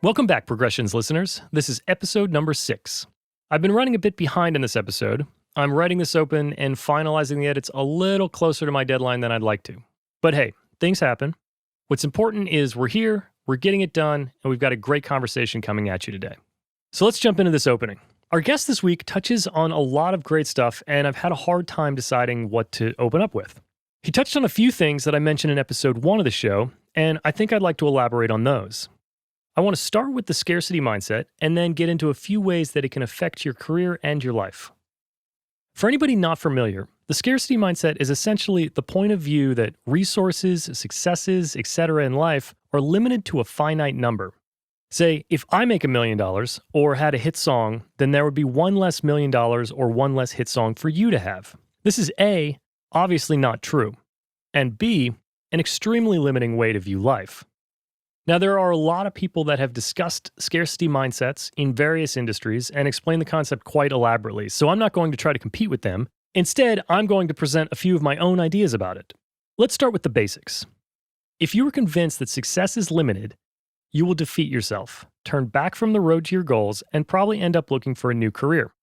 Welcome back, Progressions listeners. This is episode number 6. I've been running a bit behind in this episode. I'm writing this open and finalizing the edits a little closer to my deadline than I'd like to. But hey, things happen. What's important is we're here, we're getting it done, and we've got a great conversation coming at you today. So let's jump into this opening. Our guest this week touches on a lot of great stuff, and I've had a hard time deciding what to open up with. He touched on a few things that I mentioned in episode 1 of the show, and I think I'd like to elaborate on those. I want to start with the scarcity mindset and then get into a few ways that it can affect your career and your life. For anybody not familiar, the scarcity mindset is essentially the point of view that resources, successes, etc. in life are limited to a finite number. Say, if I make $1 million or had a hit song, then there would be one less $1 million or one less hit song for you to have. This is A, obviously not true, and B, an extremely limiting way to view life. Now, there are a lot of people that have discussed scarcity mindsets in various industries and explained the concept quite elaborately, so I'm not going to try to compete with them. Instead, I'm going to present a few of my own ideas about it. Let's start with the basics. If you are convinced that success is limited, you will defeat yourself, turn back from the road to your goals, and probably end up looking for a new career,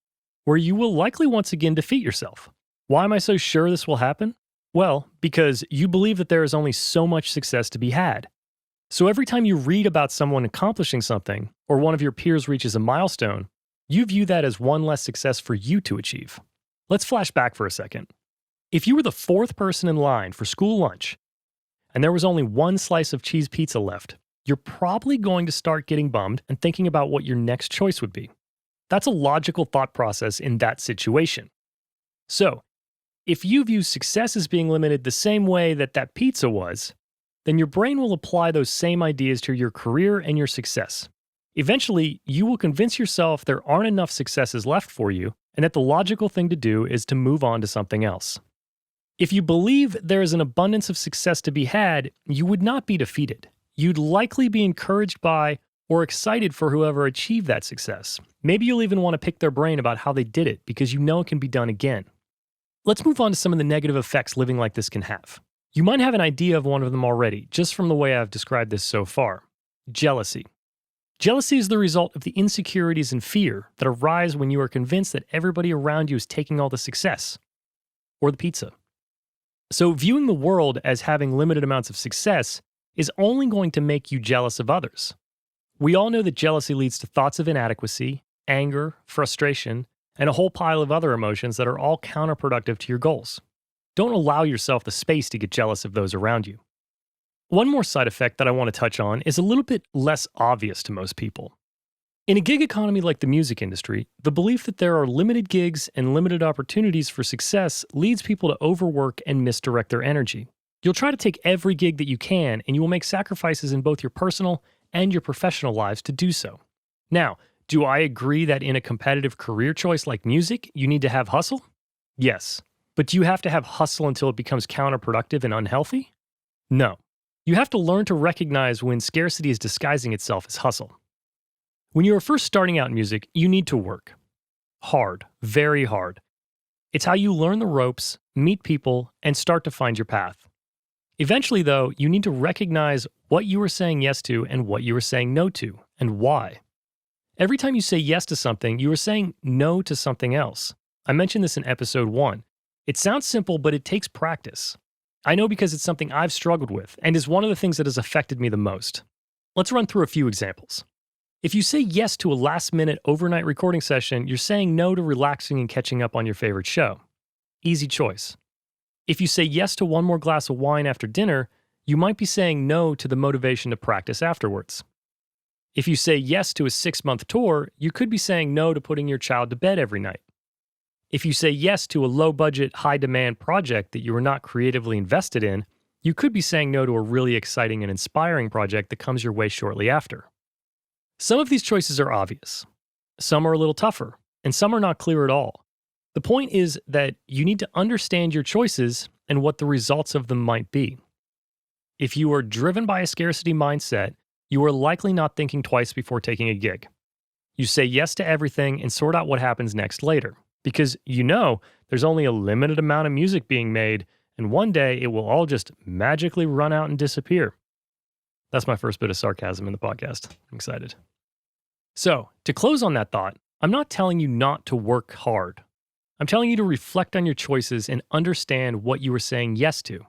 where you will likely once again defeat yourself. Why am I so sure this will happen? Well, because you believe that there is only so much success to be had. So every time you read about someone accomplishing something, or one of your peers reaches a milestone, you view that as one less success for you to achieve. Let's flash back for a second. If you were the 4th person in line for school lunch, and there was only one slice of cheese pizza left, you're probably going to start getting bummed and thinking about what your next choice would be. That's a logical thought process in that situation. So, if you view success as being limited the same way that that pizza was, then your brain will apply those same ideas to your career and your success. Eventually, you will convince yourself there aren't enough successes left for you, and that the logical thing to do is to move on to something else. If you believe there is an abundance of success to be had, you would not be defeated. You'd likely be encouraged by or excited for whoever achieved that success. Maybe you'll even want to pick their brain about how they did it because you know it can be done again. Let's move on to some of the negative effects living like this can have. You might have an idea of one of them already, just from the way I've described this so far. Jealousy. Jealousy is the result of the insecurities and fear that arise when you are convinced that everybody around you is taking all the success. Or the pizza. So viewing the world as having limited amounts of success is only going to make you jealous of others. We all know that jealousy leads to thoughts of inadequacy, anger, frustration, and a whole pile of other emotions that are all counterproductive to your goals. Don't allow yourself the space to get jealous of those around you. One more side effect that I want to touch on is a little bit less obvious to most people. In a gig economy like the music industry, the belief that there are limited gigs and limited opportunities for success leads people to overwork and misdirect their energy. You'll try to take every gig that you can, and you will make sacrifices in both your personal and your professional lives to do so. Now, do I agree that in a competitive career choice like music, you need to have hustle? Yes. But do you have to have hustle until it becomes counterproductive and unhealthy? No. You have to learn to recognize when scarcity is disguising itself as hustle. When you are first starting out in music, you need to work. Hard. Very hard. It's how you learn the ropes, meet people, and start to find your path. Eventually, though, you need to recognize what you are saying yes to and what you are saying no to, and why. Every time you say yes to something, you are saying no to something else. I mentioned this in episode 1. It sounds simple, but it takes practice. I know because it's something I've struggled with and is one of the things that has affected me the most. Let's run through a few examples. If you say yes to a last-minute overnight recording session, you're saying no to relaxing and catching up on your favorite show. Easy choice. If you say yes to one more glass of wine after dinner, you might be saying no to the motivation to practice afterwards. If you say yes to a 6-month tour, you could be saying no to putting your child to bed every night. If you say yes to a low-budget, high-demand project that you are not creatively invested in, you could be saying no to a really exciting and inspiring project that comes your way shortly after. Some of these choices are obvious. Some are a little tougher, and some are not clear at all. The point is that you need to understand your choices and what the results of them might be. If you are driven by a scarcity mindset, you are likely not thinking twice before taking a gig. You say yes to everything and sort out what happens next later. Because you know there's only a limited amount of music being made, and one day it will all just magically run out and disappear. That's my first bit of sarcasm in the podcast. I'm excited. So, to close on that thought, I'm not telling you not to work hard. I'm telling you to reflect on your choices and understand what you were saying yes to.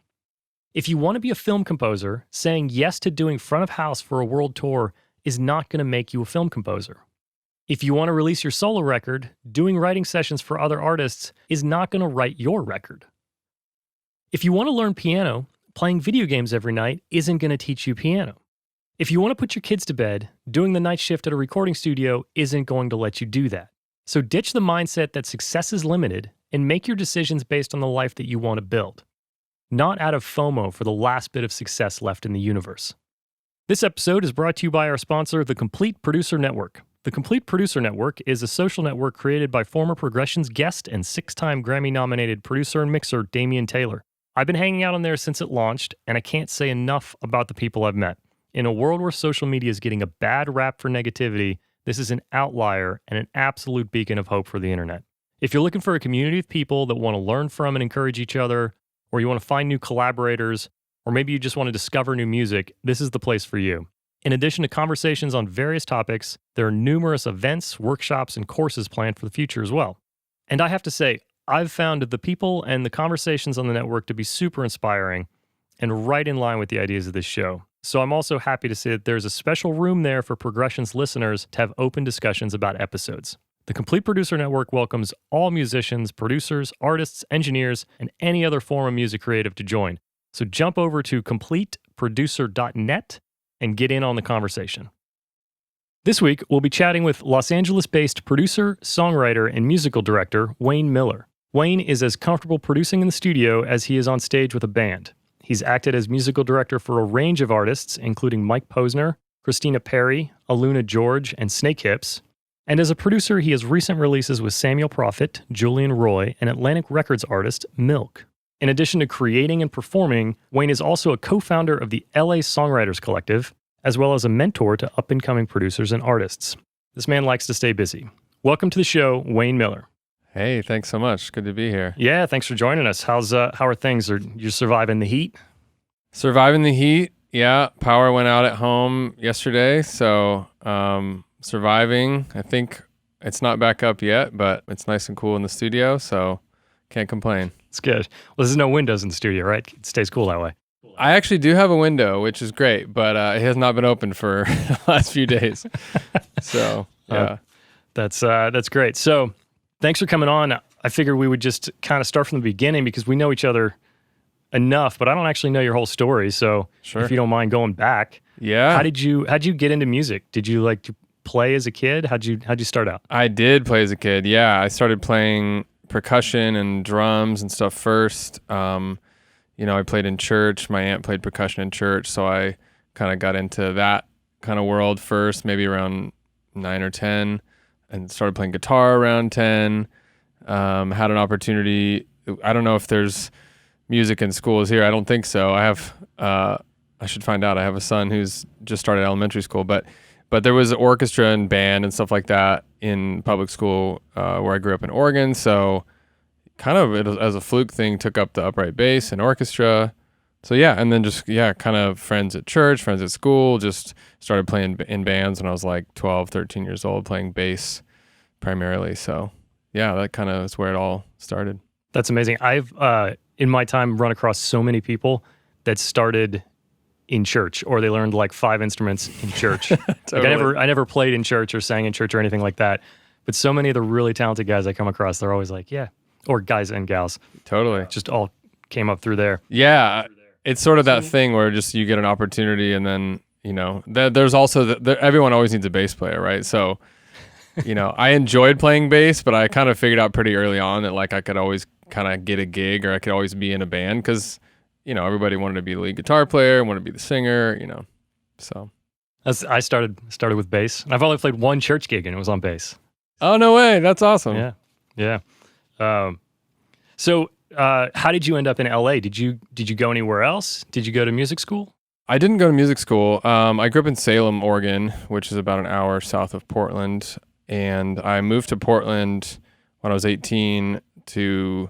If you want to be a film composer, saying yes to doing front of house for a world tour is not going to make you a film composer. If you want to release your solo record, doing writing sessions for other artists is not going to write your record. If you want to learn piano, playing video games every night isn't going to teach you piano. If you want to put your kids to bed, doing the night shift at a recording studio isn't going to let you do that. So ditch the mindset that success is limited and make your decisions based on the life that you want to build, not out of FOMO for the last bit of success left in the universe. This episode is brought to you by our sponsor, the Complete Producer Network. The Complete Producer Network is a social network created by former Progressions guest and 6-time Grammy-nominated producer and mixer Damian Taylor. I've been hanging out on there since it launched, and I can't say enough about the people I've met. In a world where social media is getting a bad rap for negativity, this is an outlier and an absolute beacon of hope for the internet. If you're looking for a community of people that want to learn from and encourage each other, or you want to find new collaborators, or maybe you just want to discover new music, this is the place for you. In addition to conversations on various topics, there are numerous events, workshops, and courses planned for the future as well. And I have to say, I've found the people and the conversations on the network to be super inspiring and right in line with the ideas of this show. So I'm also happy to say that there's a special room there for Progressions listeners to have open discussions about episodes. The Complete Producer Network welcomes all musicians, producers, artists, engineers, and any other form of music creative to join. So jump over to completeproducer.net and get in on the conversation. This week, we'll be chatting with Los Angeles-based producer, songwriter, and musical director Wayne Miller. Wayne is as comfortable producing in the studio as he is on stage with a band. He's acted as musical director for a range of artists, including Mike Posner, Christina Perri, AlunaGeorge, and Snakehips. And as a producer, he has recent releases with Samuel Prophet, Julian Roy, and Atlantic Records artist Milk. In addition to creating and performing, Wayne is also a co-founder of the LA Songwriters Collective, as well as a mentor to up-and-coming producers and artists. This man likes to stay busy. Welcome to the show, Wayne Miller. Hey, thanks so much. Good to be here. Yeah, thanks for joining us. How are things? Are you surviving the heat? Surviving the heat. Yeah, power went out at home yesterday, so surviving. I think it's not back up yet, but it's nice and cool in the studio, so can't complain. It's good. Well, there's no windows in the studio, right? It stays cool that way. I actually do have a window, which is great, but it has not been open for the last few days. So, yeah. That's great. So, thanks for coming on. I figured we would just kind of start from the beginning because we know each other enough, but I don't actually know your whole story. So sure. If you don't mind going back, yeah. How'd you get into music? Did you like to play as a kid? How'd you start out? I did play as a kid. Yeah, I started playing percussion and drums and stuff first. I played in church. My aunt played percussion in church, so I kind of got into that kind of world first, maybe around 9 or 10. And started playing guitar around 10, had an opportunity. I don't know if there's music in schools here. I don't think so. I should find out. I have a son who's just started elementary school, but there was an orchestra and band and stuff like that in public school where I grew up in Oregon. So kind of as a fluke thing, took up the upright bass and orchestra. So yeah, and then kind of friends at church, friends at school, just started playing in bands when I was like 12, 13 years old, playing bass primarily. So yeah, that kind of is where it all started. That's amazing. I've, in my time, run across so many people that started in church, or they learned like 5 instruments in church. Totally. Like I never played in church or sang in church or anything like that. But so many of the really talented guys I come across, they're always like, yeah, or guys and gals. Totally. Just all came up through there. Yeah. It's sort of that thing where just you get an opportunity and then, there's also, everyone always needs a bass player, right? So, I enjoyed playing bass, but I kind of figured out pretty early on that like I could always kind of get a gig, or I could always be in a band because, everybody wanted to be the lead guitar player, wanted to be the singer, so. I started with bass. I've only played one church gig and it was on bass. Oh, no way. That's awesome. Yeah. So how did you end up in LA? Did you go anywhere else? Did you go to music school? I didn't go to music school. I grew up in Salem, Oregon, which is about an hour south of Portland. And I moved to Portland when I was 18 to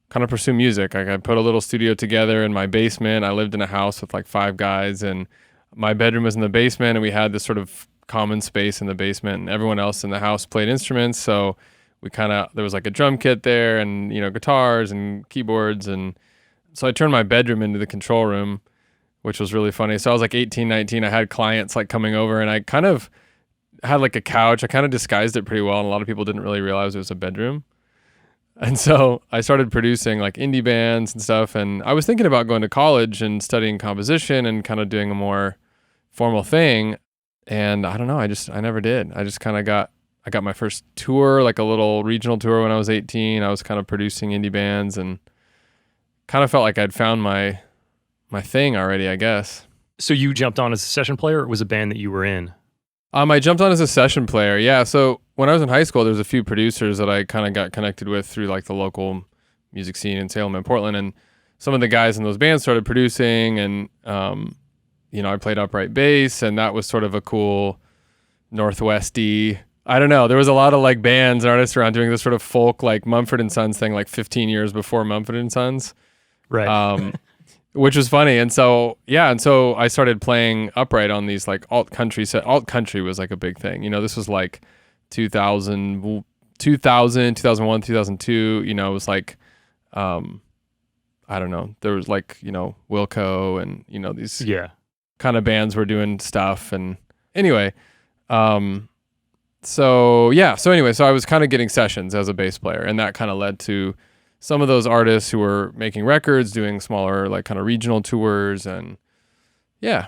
kind of pursue music. Like I put a little studio together in my basement. I lived in a house with like 5 guys, and my bedroom was in the basement, and we had this sort of common space in the basement, and everyone else in the house played instruments. So there was like a drum kit there, and, you know, guitars and keyboards. And so I turned my bedroom into the control room, which was really funny. So I was like 18, 19. I had clients like coming over, and I kind of had like a couch. I kind of disguised it pretty well, and a lot of people didn't really realize it was a bedroom. And so I started producing like indie bands and stuff. And I was thinking about going to college and studying composition and kind of doing a more formal thing. And I don't know, I never did. I just kind of I got my first tour, like a little regional tour when I was 18. I was kind of producing indie bands and kind of felt like I'd found my thing already, I guess. So you jumped on as a session player, or it was a band that you were in? I jumped on as a session player. Yeah. So when I was in high school, there was a few producers that I kind of got connected with through like the local music scene in Salem and Portland. And some of the guys in those bands started producing, and, you know, I played upright bass, and that was sort of a cool Northwesty. I don't know. There was a lot of like bands and artists around doing this sort of folk, like Mumford & Sons thing, like 15 years before Mumford & Sons. Right. Which was funny. And so, yeah. And so I started playing upright on these like alt country alt country was like a big thing. You know, this was like 2000, 2001, 2002, you know, it was like, I don't know. There was like, you know, Wilco and, you know, these kind of bands were doing stuff. And anyway, so I was kind of getting sessions as a bass player, and that kind of led to some of those artists who were making records, doing smaller, like kind of regional tours. And yeah.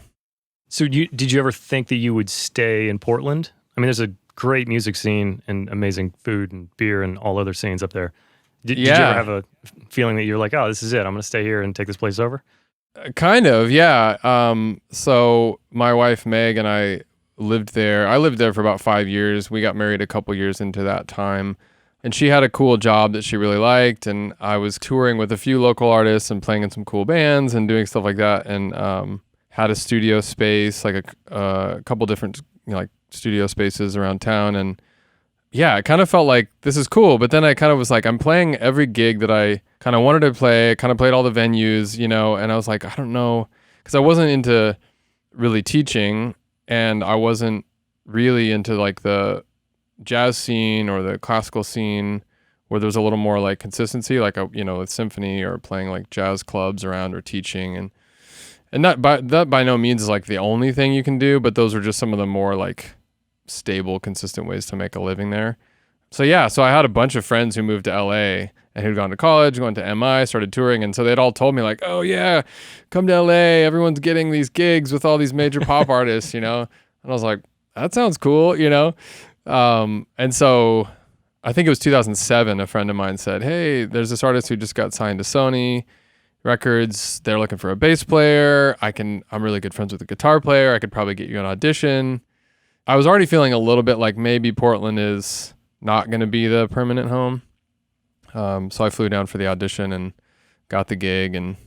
So did you ever think that you would stay in Portland? I mean, there's a great music scene and amazing food and beer and all other scenes up there. Did you ever have a feeling that you're like, oh, this is it, I'm going to stay here and take this place over? Kind of, yeah. So my wife, Meg, and I lived there. I lived there for about 5 years. We got married a couple years into that time. And she had a cool job that she really liked, and I was touring with a few local artists and playing in some cool bands and doing stuff like that, and had a studio space, like a couple different, you know, like studio spaces around town. And yeah, it kind of felt like this is cool, but then I kind of was like, I'm playing every gig that I kind of wanted to play. I kind of played all the venues, you know, and I was like, I don't know, because I wasn't into really teaching, and I wasn't really into like the jazz scene or the classical scene where there's a little more like consistency, like a, you know, a symphony or playing like jazz clubs around or teaching, and that by no means is like the only thing you can do, but those are just some of the more like stable, consistent ways to make a living there. So yeah, so I had a bunch of friends who moved to LA and who'd gone to college, gone to MI, started touring, and so they'd all told me like, oh yeah, come to LA, everyone's getting these gigs with all these major pop artists, you know. And I was like, that sounds cool, you know. And so I think it was 2007, a friend of mine said, hey, there's this artist who just got signed to Sony Records. They're looking for a bass player. I'm really good friends with the guitar player. I could probably get you an audition. I was already feeling a little bit like maybe Portland is not going to be the permanent home. So I flew down for the audition and got the gig, and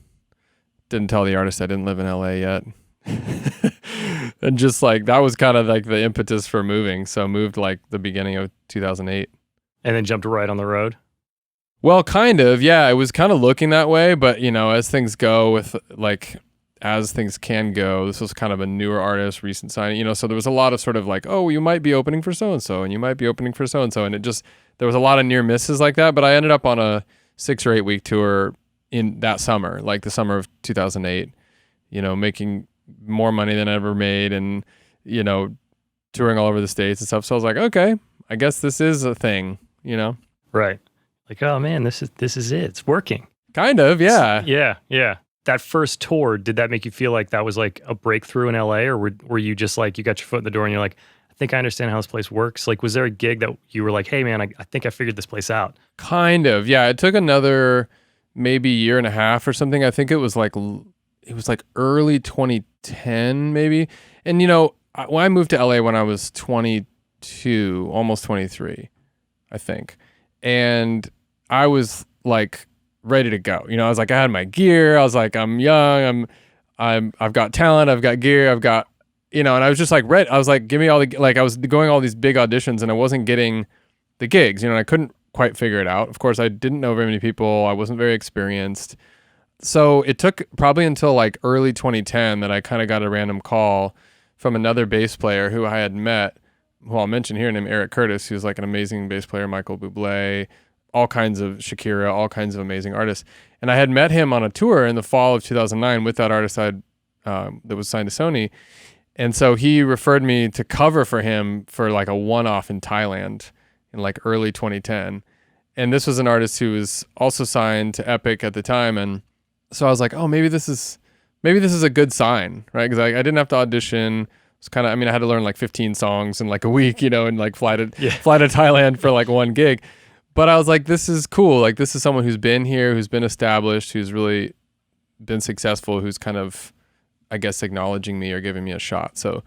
didn't tell the artist I didn't live in LA yet. And just like, that was kind of like the impetus for moving. So moved like the beginning of 2008. And then jumped right on the road? Well, kind of, yeah. It was kind of looking that way, but you know, as things go with like, as things can go, this was kind of a newer artist, recent signing, you know, so there was a lot of sort of like, oh, you might be opening for so-and-so, and you might be opening for so-and-so. And there was a lot of near misses like that, but I ended up on a 6 or 8 week tour in that summer, like the summer of 2008, you know, making more money than I ever made, and, you know, touring all over the States and stuff. So I was like, okay, I guess this is a thing, you know? Right. Like, oh man, this is it. It's working. Kind of, yeah. Yeah. That first tour, did that make you feel like that was like a breakthrough in LA, or were you just like, you got your foot in the door and you're like, I think I understand how this place works? Like, was there a gig that you were like, hey man, I think I figured this place out? Kind of, yeah. It took another maybe year and a half or something. I think it was like early 2010 maybe. And you know, when I moved to LA when I was 22, almost 23, I think. And I was like ready to go. You know, I was like, I had my gear. I was like, I'm young. I've got talent. I've got gear. I've got, you know, and I was just like, I was like, give me all the, like, I was going all these big auditions and I wasn't getting the gigs, you know, and I couldn't quite figure it out. Of course, I didn't know very many people. I wasn't very experienced. So it took probably until like early 2010 that I kind of got a random call from another bass player who I had met, who I'll mention here, named Eric Curtis, who's like an amazing bass player, Michael Bublé, all kinds of Shakira, all kinds of amazing artists. And I had met him on a tour in the fall of 2009 with that artist that was signed to Sony. And so he referred me to cover for him for like a one-off in Thailand in like early 2010. And this was an artist who was also signed to Epic at the time. And so I was like, oh, maybe this is a good sign, right? Because I didn't have to audition. It's kind of, I mean, I had to learn like 15 songs in like a week, and like fly to Thailand for like one gig. But I was like, this is cool. Like, this is someone who's been here, who's been established, who's really been successful, who's kind of, I guess, acknowledging me or giving me a shot. So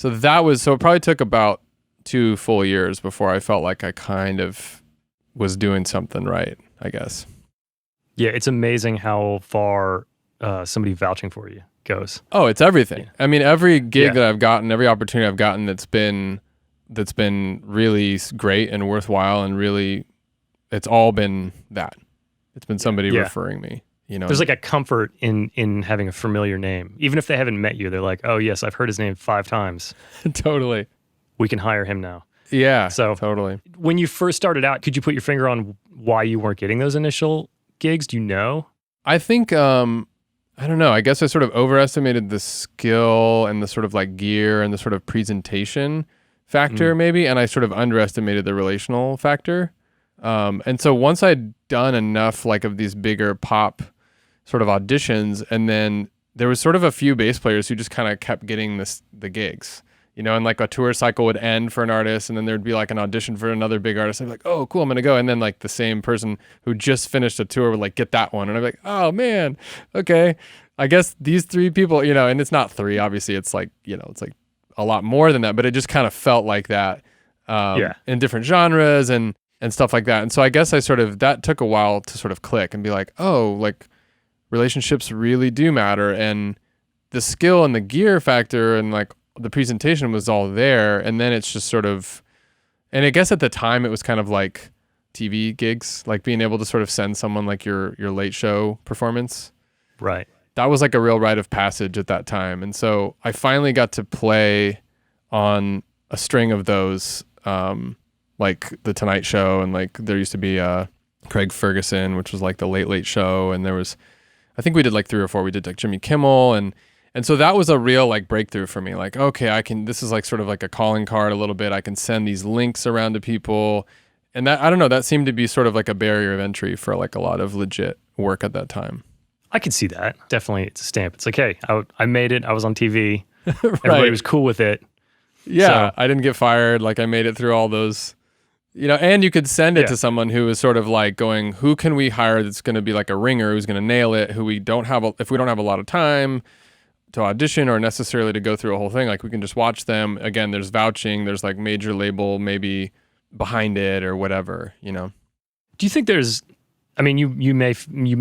it probably took about 2 full years before I felt like I kind of was doing something right, I guess. Yeah, it's amazing how far somebody vouching for you goes. Oh, it's everything. Yeah. I mean, every gig that I've gotten, every opportunity I've gotten that's been really great and worthwhile, and really, it's all been that. It's been somebody referring me. There's like a comfort in having a familiar name. Even if they haven't met you, they're like, oh yes, I've heard his name 5 times. Totally. We can hire him now. Yeah, so totally. When you first started out, could you put your finger on why you weren't getting those initial gigs? Do you know? I think, I don't know. I guess I sort of overestimated the skill and the sort of like gear and the sort of presentation factor maybe. And I sort of underestimated the relational factor. And so once I'd done enough like of these bigger pop sort of auditions, and then there was sort of a few bass players who just kind of kept getting the gigs, and like a tour cycle would end for an artist, and then there'd be like an audition for another big artist. I'd be like, oh, cool, I'm going to go. And then like the same person who just finished a tour would like get that one. And I'd be like, oh man, okay. I guess these 3 people, and it's not 3, obviously it's like, it's like a lot more than that, but it just kind of felt like that in different genres and stuff like that. And so I guess that took a while to sort of click and be like, oh, like relationships really do matter. And the skill and the gear factor and like the presentation was all there. And then it's just sort of, and I guess at the time it was kind of like TV gigs, like being able to sort of send someone like your late show performance. Right. That was like a real rite of passage at that time. And so I finally got to play on a string of those, like the Tonight Show, and like there used to be Craig Ferguson, which was like the late show. And there was, I think we did like 3 or 4. We did like Jimmy Kimmel. And so that was a real like breakthrough for me. Like, okay, this is like sort of like a calling card a little bit. I can send these links around to people. And that, I don't know, that seemed to be sort of like a barrier of entry for like a lot of legit work at that time. I could see that. Definitely, it's a stamp. It's like, hey, I made it. I was on TV. Everybody was cool with it. Yeah, so, I didn't get fired. Like I made it through all those, and you could send it to someone who is sort of like going, who can we hire that's going to be like a ringer, who's going to nail it, who we don't have, if we don't have a lot of time to audition or necessarily to go through a whole thing, like we can just watch them. Again, there's vouching, there's like major label maybe behind it or whatever, Do you think there's, I mean, you may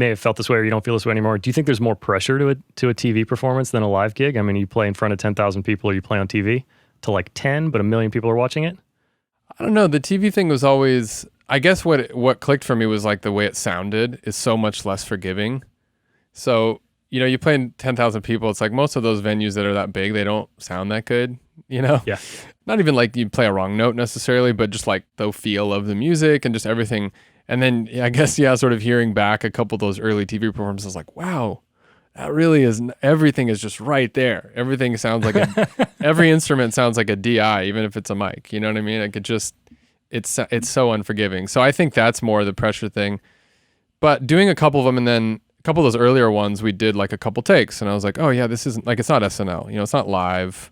have felt this way or you don't feel this way anymore. Do you think there's more pressure to a TV performance than a live gig? I mean, you play in front of 10,000 people or you play on TV to like 10, but 1 million people are watching it? I don't know. The TV thing was always, I guess what clicked for me was like the way it sounded is so much less forgiving. So, you play in 10,000 people. It's like most of those venues that are that big, they don't sound that good, Yeah. Not even like you play a wrong note necessarily, but just like the feel of the music and just everything. And then I guess, sort of hearing back a couple of those early TV performances, like, wow, that really is, everything is just right there. Everything sounds like every instrument sounds like a DI, even if it's a mic. You know what I mean? Like it's so unforgiving. So I think that's more the pressure thing. But doing a couple of them, and then a couple of those earlier ones, we did like a couple takes, and I was like, oh yeah, this isn't like, it's not SNL. It's not live.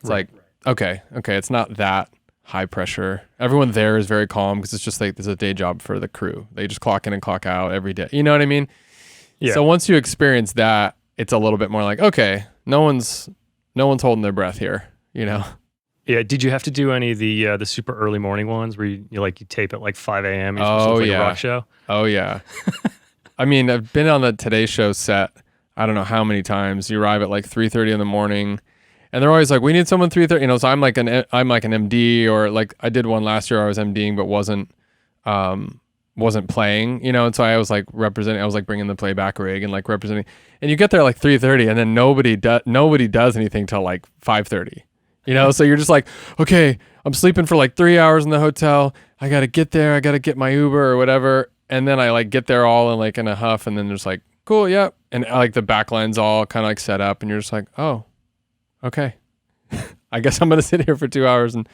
It's like, okay, it's not that high pressure. Everyone there is very calm because it's just like there's a day job for the crew. They just clock in and clock out every day. You know what I mean? Yeah. So once you experience that, it's a little bit more like, okay, no one's holding their breath here, Yeah. Did you have to do any of the super early morning ones where you tape at like 5 a.m. Oh like yeah, a rock show? Oh yeah. I mean, I've been on the Today Show set. I don't know how many times. You arrive at like 3:30 in the morning. And they're always like, we need someone 3:30. So I'm like an MD, or like I did one last year. I was MDing, but wasn't wasn't playing, and so I was like bringing the playback rig and like representing, and you get there like 3:30 and then nobody does anything till like 5:30, so you're just like, okay, I'm sleeping for like 3 hours in the hotel. I got to get there. I got to get my Uber or whatever. And then I like get there all in a huff, and then there's like, cool. Yeah. And like the backline's all kind of like set up, and you're just like, oh, okay. I guess I'm going to sit here for 2 hours and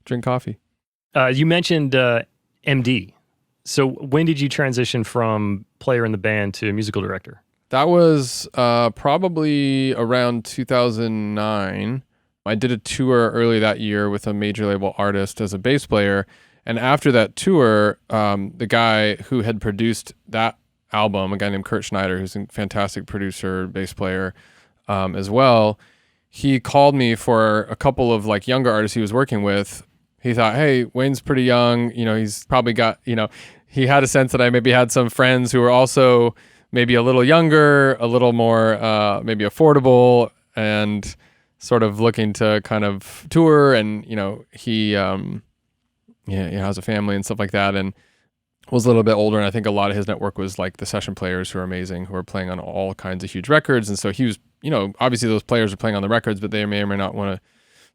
drink coffee. You mentioned MD. So when did you transition from player in the band to musical director? That was probably around 2009. I did a tour early that year with a major label artist as a bass player. And after that tour, the guy who had produced that album, a guy named Kurt Schneider, who's a fantastic producer, bass player as well, he called me for a couple of like younger artists he was working with. He thought, hey, Wayne's pretty young. He's probably got, he had a sense that I maybe had some friends who were also maybe a little younger, a little more maybe affordable, and sort of looking to kind of tour. And, he has a family and stuff like that, and was a little bit older. And I think a lot of his network was like the session players who are amazing, who are playing on all kinds of huge records. And so he was, obviously those players are playing on the records, but they may or may not want to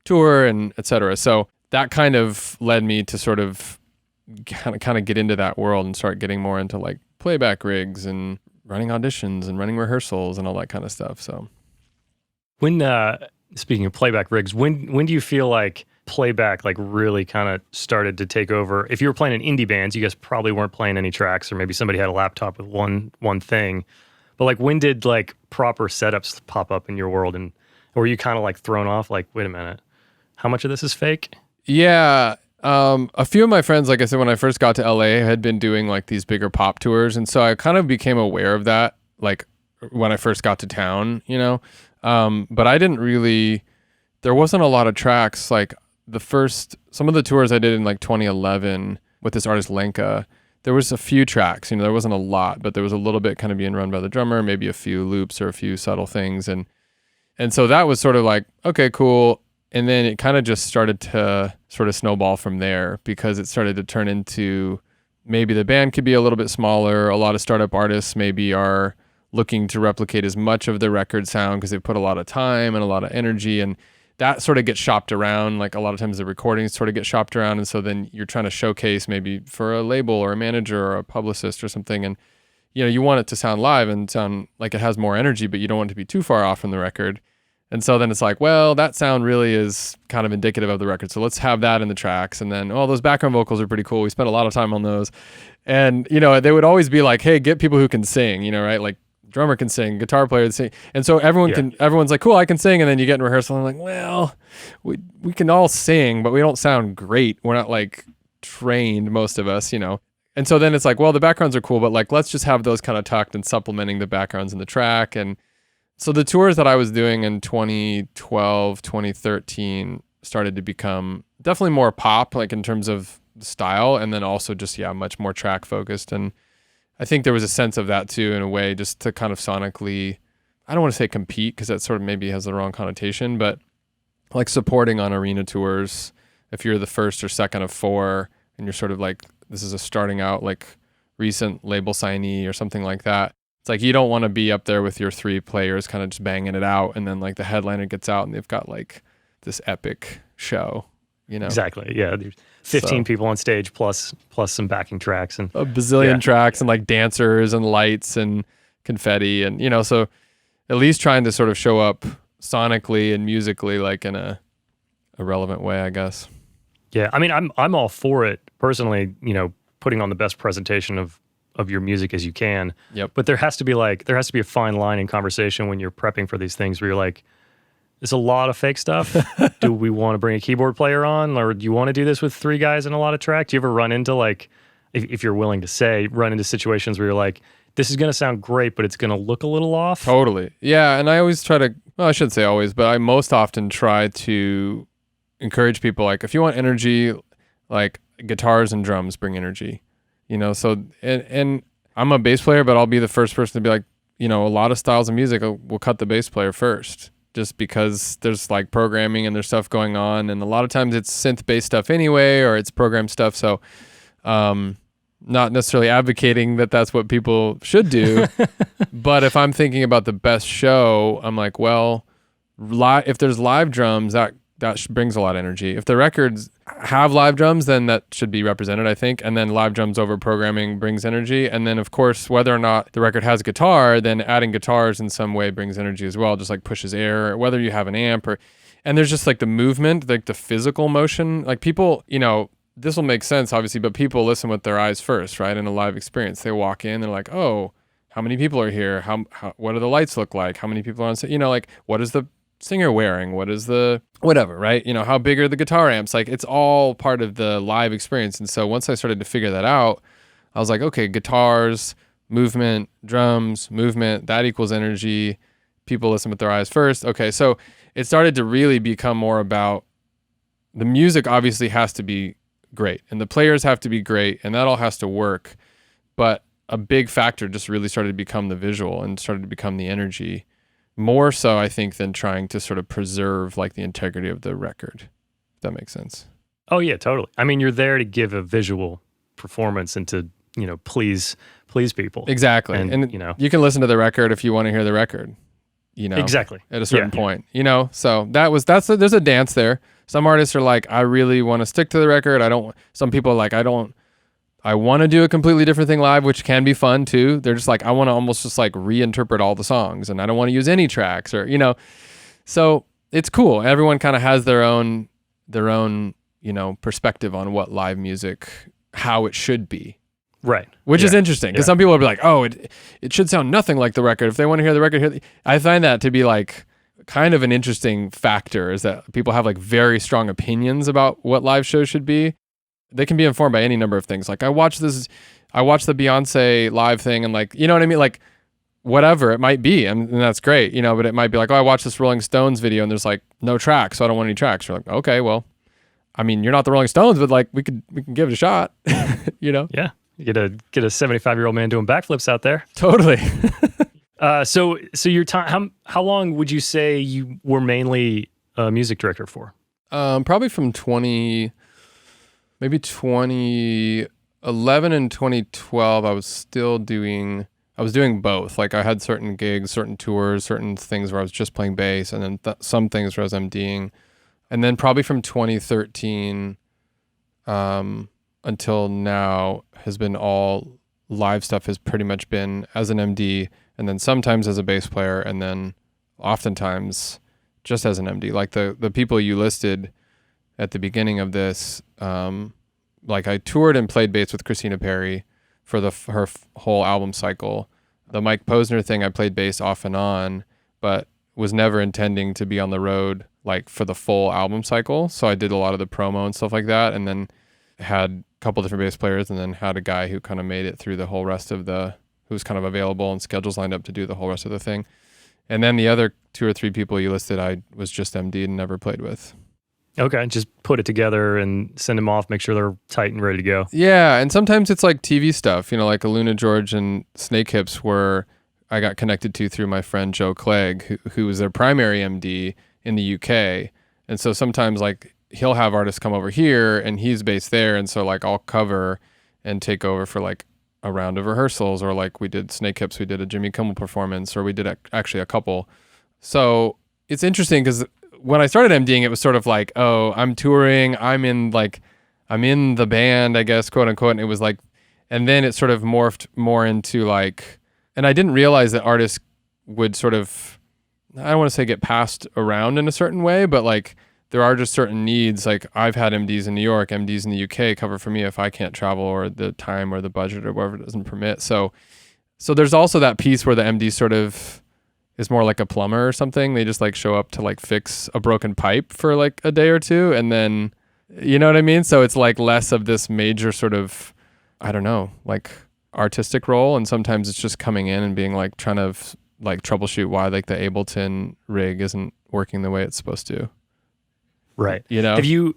tour and et cetera. So that kind of led me to sort of kind of get into that world and start getting more into like playback rigs and running auditions and running rehearsals and all that kind of stuff. So when speaking of playback rigs, when do you feel like playback like really kind of started to take over? If you were playing in indie bands, you guys probably weren't playing any tracks, or maybe somebody had a laptop with one thing. But like, when did like proper setups pop up in your world, and were you kind of like thrown off? Like, wait a minute, how much of this is fake? Yeah. A few of my friends, like I said, when I first got to LA, had been doing like these bigger pop tours. And so I kind of became aware of that, like when I first got to town, but I didn't really, there wasn't a lot of tracks. Like some of the tours I did in like 2011 with this artist Lenka, there was a few tracks, there wasn't a lot, but there was a little bit kind of being run by the drummer, maybe a few loops or a few subtle things. And so that was sort of like, okay, cool. And then it kind of just started to sort of snowball from there, because it started to turn into maybe the band could be a little bit smaller. A lot of startup artists maybe are looking to replicate as much of the record sound because they put a lot of time and a lot of energy, and that sort of gets shopped around. Like a lot of times the recordings sort of get shopped around, and so then you're trying to showcase maybe for a label or a manager or a publicist or something, and you want it to sound live and sound like it has more energy, but you don't want it to be too far off from the record. And so then it's like, well, that sound really is kind of indicative of the record, so let's have that in the tracks. And then, those background vocals are pretty cool. We spent a lot of time on those. And, they would always be like, hey, get people who can sing, right? Like drummer can sing, guitar player can sing. And so everyone's like, cool, I can sing. And then you get in rehearsal and I'm like, well, we can all sing, but we don't sound great. We're not like trained, most of us, And so then it's like, well, the backgrounds are cool, but like, let's just have those kind of tucked and supplementing the backgrounds in the track. And so the tours that I was doing in 2012, 2013 started to become definitely more pop, like in terms of style, and then also just, much more track focused. And I think there was a sense of that too, in a way, just to kind of sonically, I don't want to say compete, because that sort of maybe has the wrong connotation, but like supporting on arena tours, if you're the first or second of four, and you're sort of like, this is a starting out like recent label signee or something like that. It's like, you don't want to be up there with your three players kind of just banging it out, and then like the headliner gets out and they've got like this epic show, Exactly. Yeah. There's 15 people on stage plus some backing tracks and a bazillion tracks and like dancers and lights and confetti, and so at least trying to sort of show up sonically and musically like in a relevant way, I guess. Yeah. I mean, I'm all for it personally, putting on the best presentation of your music as you can. Yep. But there has to be a fine line in conversation when you're prepping for these things, where you're like, there's a lot of fake stuff. Do we want to bring a keyboard player on, or do you want to do this with three guys and a lot of tracks? Do you ever run into like, if you're willing to say, run into situations where you're like, this is going to sound great, but it's going to look a little off? Totally. Yeah. And I always try to, well, I shouldn't say always, but I most often try to encourage people, like, if you want energy, like guitars and drums bring energy. So, and I'm a bass player, but I'll be the first person to be like, a lot of styles of music will cut the bass player first, just because there's like programming and there's stuff going on. And a lot of times it's synth based stuff anyway, or it's program stuff. So, not necessarily advocating that that's what people should do. But if I'm thinking about the best show, I'm like, well, if there's live drums, that brings a lot of energy. If the records have live drums, then that should be represented, I think. And then live drums over programming brings energy. And then, of course, whether or not the record has guitar, then adding guitars in some way brings energy as well, just like pushes air, whether you have an amp and there's just like the movement, like the physical motion. Like people, this will make sense, obviously, but people listen with their eyes first, right? In a live experience, they walk in, they're like, oh, how many people are here? What do the lights look like? How many people are on stage? Like what is the singer wearing? What is the whatever, right? How big are the guitar amps? Like it's all part of the live experience. And so once I started to figure that out, I was like, okay, guitars, movement, drums, movement, that equals energy. People listen with their eyes first. Okay, so it started to really become more about the music obviously has to be great and the players have to be great and that all has to work. But a big factor just really started to become the visual and started to become the energy. More so, I think, than trying to sort of preserve like the integrity of the record. If that makes sense. Oh yeah, totally. I mean, you're there to give a visual performance and to, please people. Exactly. And you can listen to the record if you want to hear the record, Exactly. At a certain point, so there's a dance there. Some artists are like, I really want to stick to the record. Some people are like, I want to do a completely different thing live, which can be fun too. They're just like, I want to almost just like reinterpret all the songs and I don't want to use any tracks or, so it's cool. Everyone kind of has their own, perspective on what live music, how it should be. Right. Which is interesting because some people will be like, oh, it should sound nothing like the record. If they want to hear the record, I find that to be like kind of an interesting factor is that people have like very strong opinions about what live shows should be. They can be informed by any number of things. Like I watched the Beyonce live thing and like, you know what I mean? Like whatever it might be. And that's great, but it might be like, oh, I watched this Rolling Stones video and there's like no tracks. So I don't want any tracks. You're like, okay, well, I mean, you're not the Rolling Stones, but like we can give it a shot, Yeah. You get a 75-year-old man doing backflips out there. Totally. So your time, how long would you say you were mainly a music director for? Probably from 2011 and 2012, I was doing both. Like I had certain gigs, certain tours, certain things where I was just playing bass, and then some things where I was MDing. And then probably from 2013 until now has been all live stuff has pretty much been as an MD and then sometimes as a bass player and then oftentimes just as an MD. Like the people you listed at the beginning of this, like I toured and played bass with Christina Perri for her whole album cycle. The Mike Posner thing, I played bass off and on, but was never intending to be on the road like for the full album cycle. So I did a lot of the promo and stuff like that, and then had a couple different bass players, and then had a guy who kind of made it through the whole rest of who was kind of available and schedules lined up to do the whole rest of the thing. And then the other 2 or 3 people you listed, I was just MD'd and never played with. Okay, just put it together and send them off, make sure they're tight and ready to go. Yeah, and sometimes it's like TV stuff, like AlunaGeorge and Snakehips, where I got connected to through my friend Joe Clegg, who was their primary MD in the UK. And so sometimes like he'll have artists come over here and he's based there. And so like I'll cover and take over for like a round of rehearsals, or like we did Snakehips, we did a Jimmy Kimmel performance, or we did actually a couple. So it's interesting because when I started MDing, it was sort of like, oh, I'm touring, I'm in the band, I guess, quote unquote. And it was like, and then it sort of morphed more into like, and I didn't realize that artists would sort of, I don't want to say get passed around in a certain way, but like there are just certain needs. Like I've had MDs in New York, MDs in the UK cover for me if I can't travel or the time or the budget or whatever doesn't permit. So there's also that piece where the MD sort of is more like a plumber or something. They just like show up to like fix a broken pipe for like a day or two. And then, you know what I mean? So it's like less of this major sort of, I don't know, like artistic role. And sometimes it's just coming in and being like trying to like troubleshoot why like the Ableton rig isn't working the way it's supposed to. Right. Have you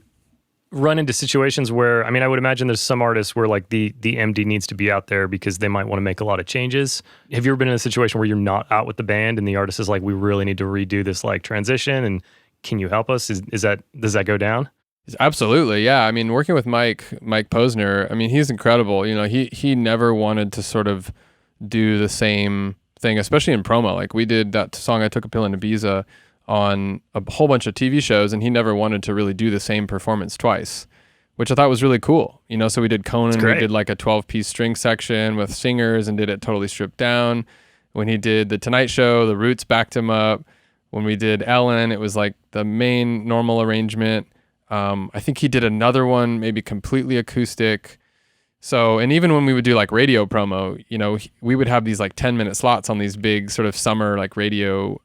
run into situations where, I mean, I would imagine there's some artists where like the MD needs to be out there because they might want to make a lot of changes. Have you ever been in a situation where you're not out with the band and the artist is like, we really need to redo this like transition and can you help us? Does that go down? Absolutely. Yeah. I mean, working with Mike Posner, I mean, he's incredible. You know, he never wanted to sort of do the same thing, especially in promo. Like we did that song, I Took a Pill in Ibiza, on a whole bunch of TV shows, and he never wanted to really do the same performance twice, which I thought was really cool. You know, so we did Conan, we did like a 12-piece string section with singers and did it totally stripped down. When he did The Tonight Show, the Roots backed him up. When we did Ellen, it was like the main normal arrangement. I think he did another one, maybe completely acoustic. So, and even when we would do like radio promo, you know, we would have these like 10-minute slots on these big sort of summer like radio,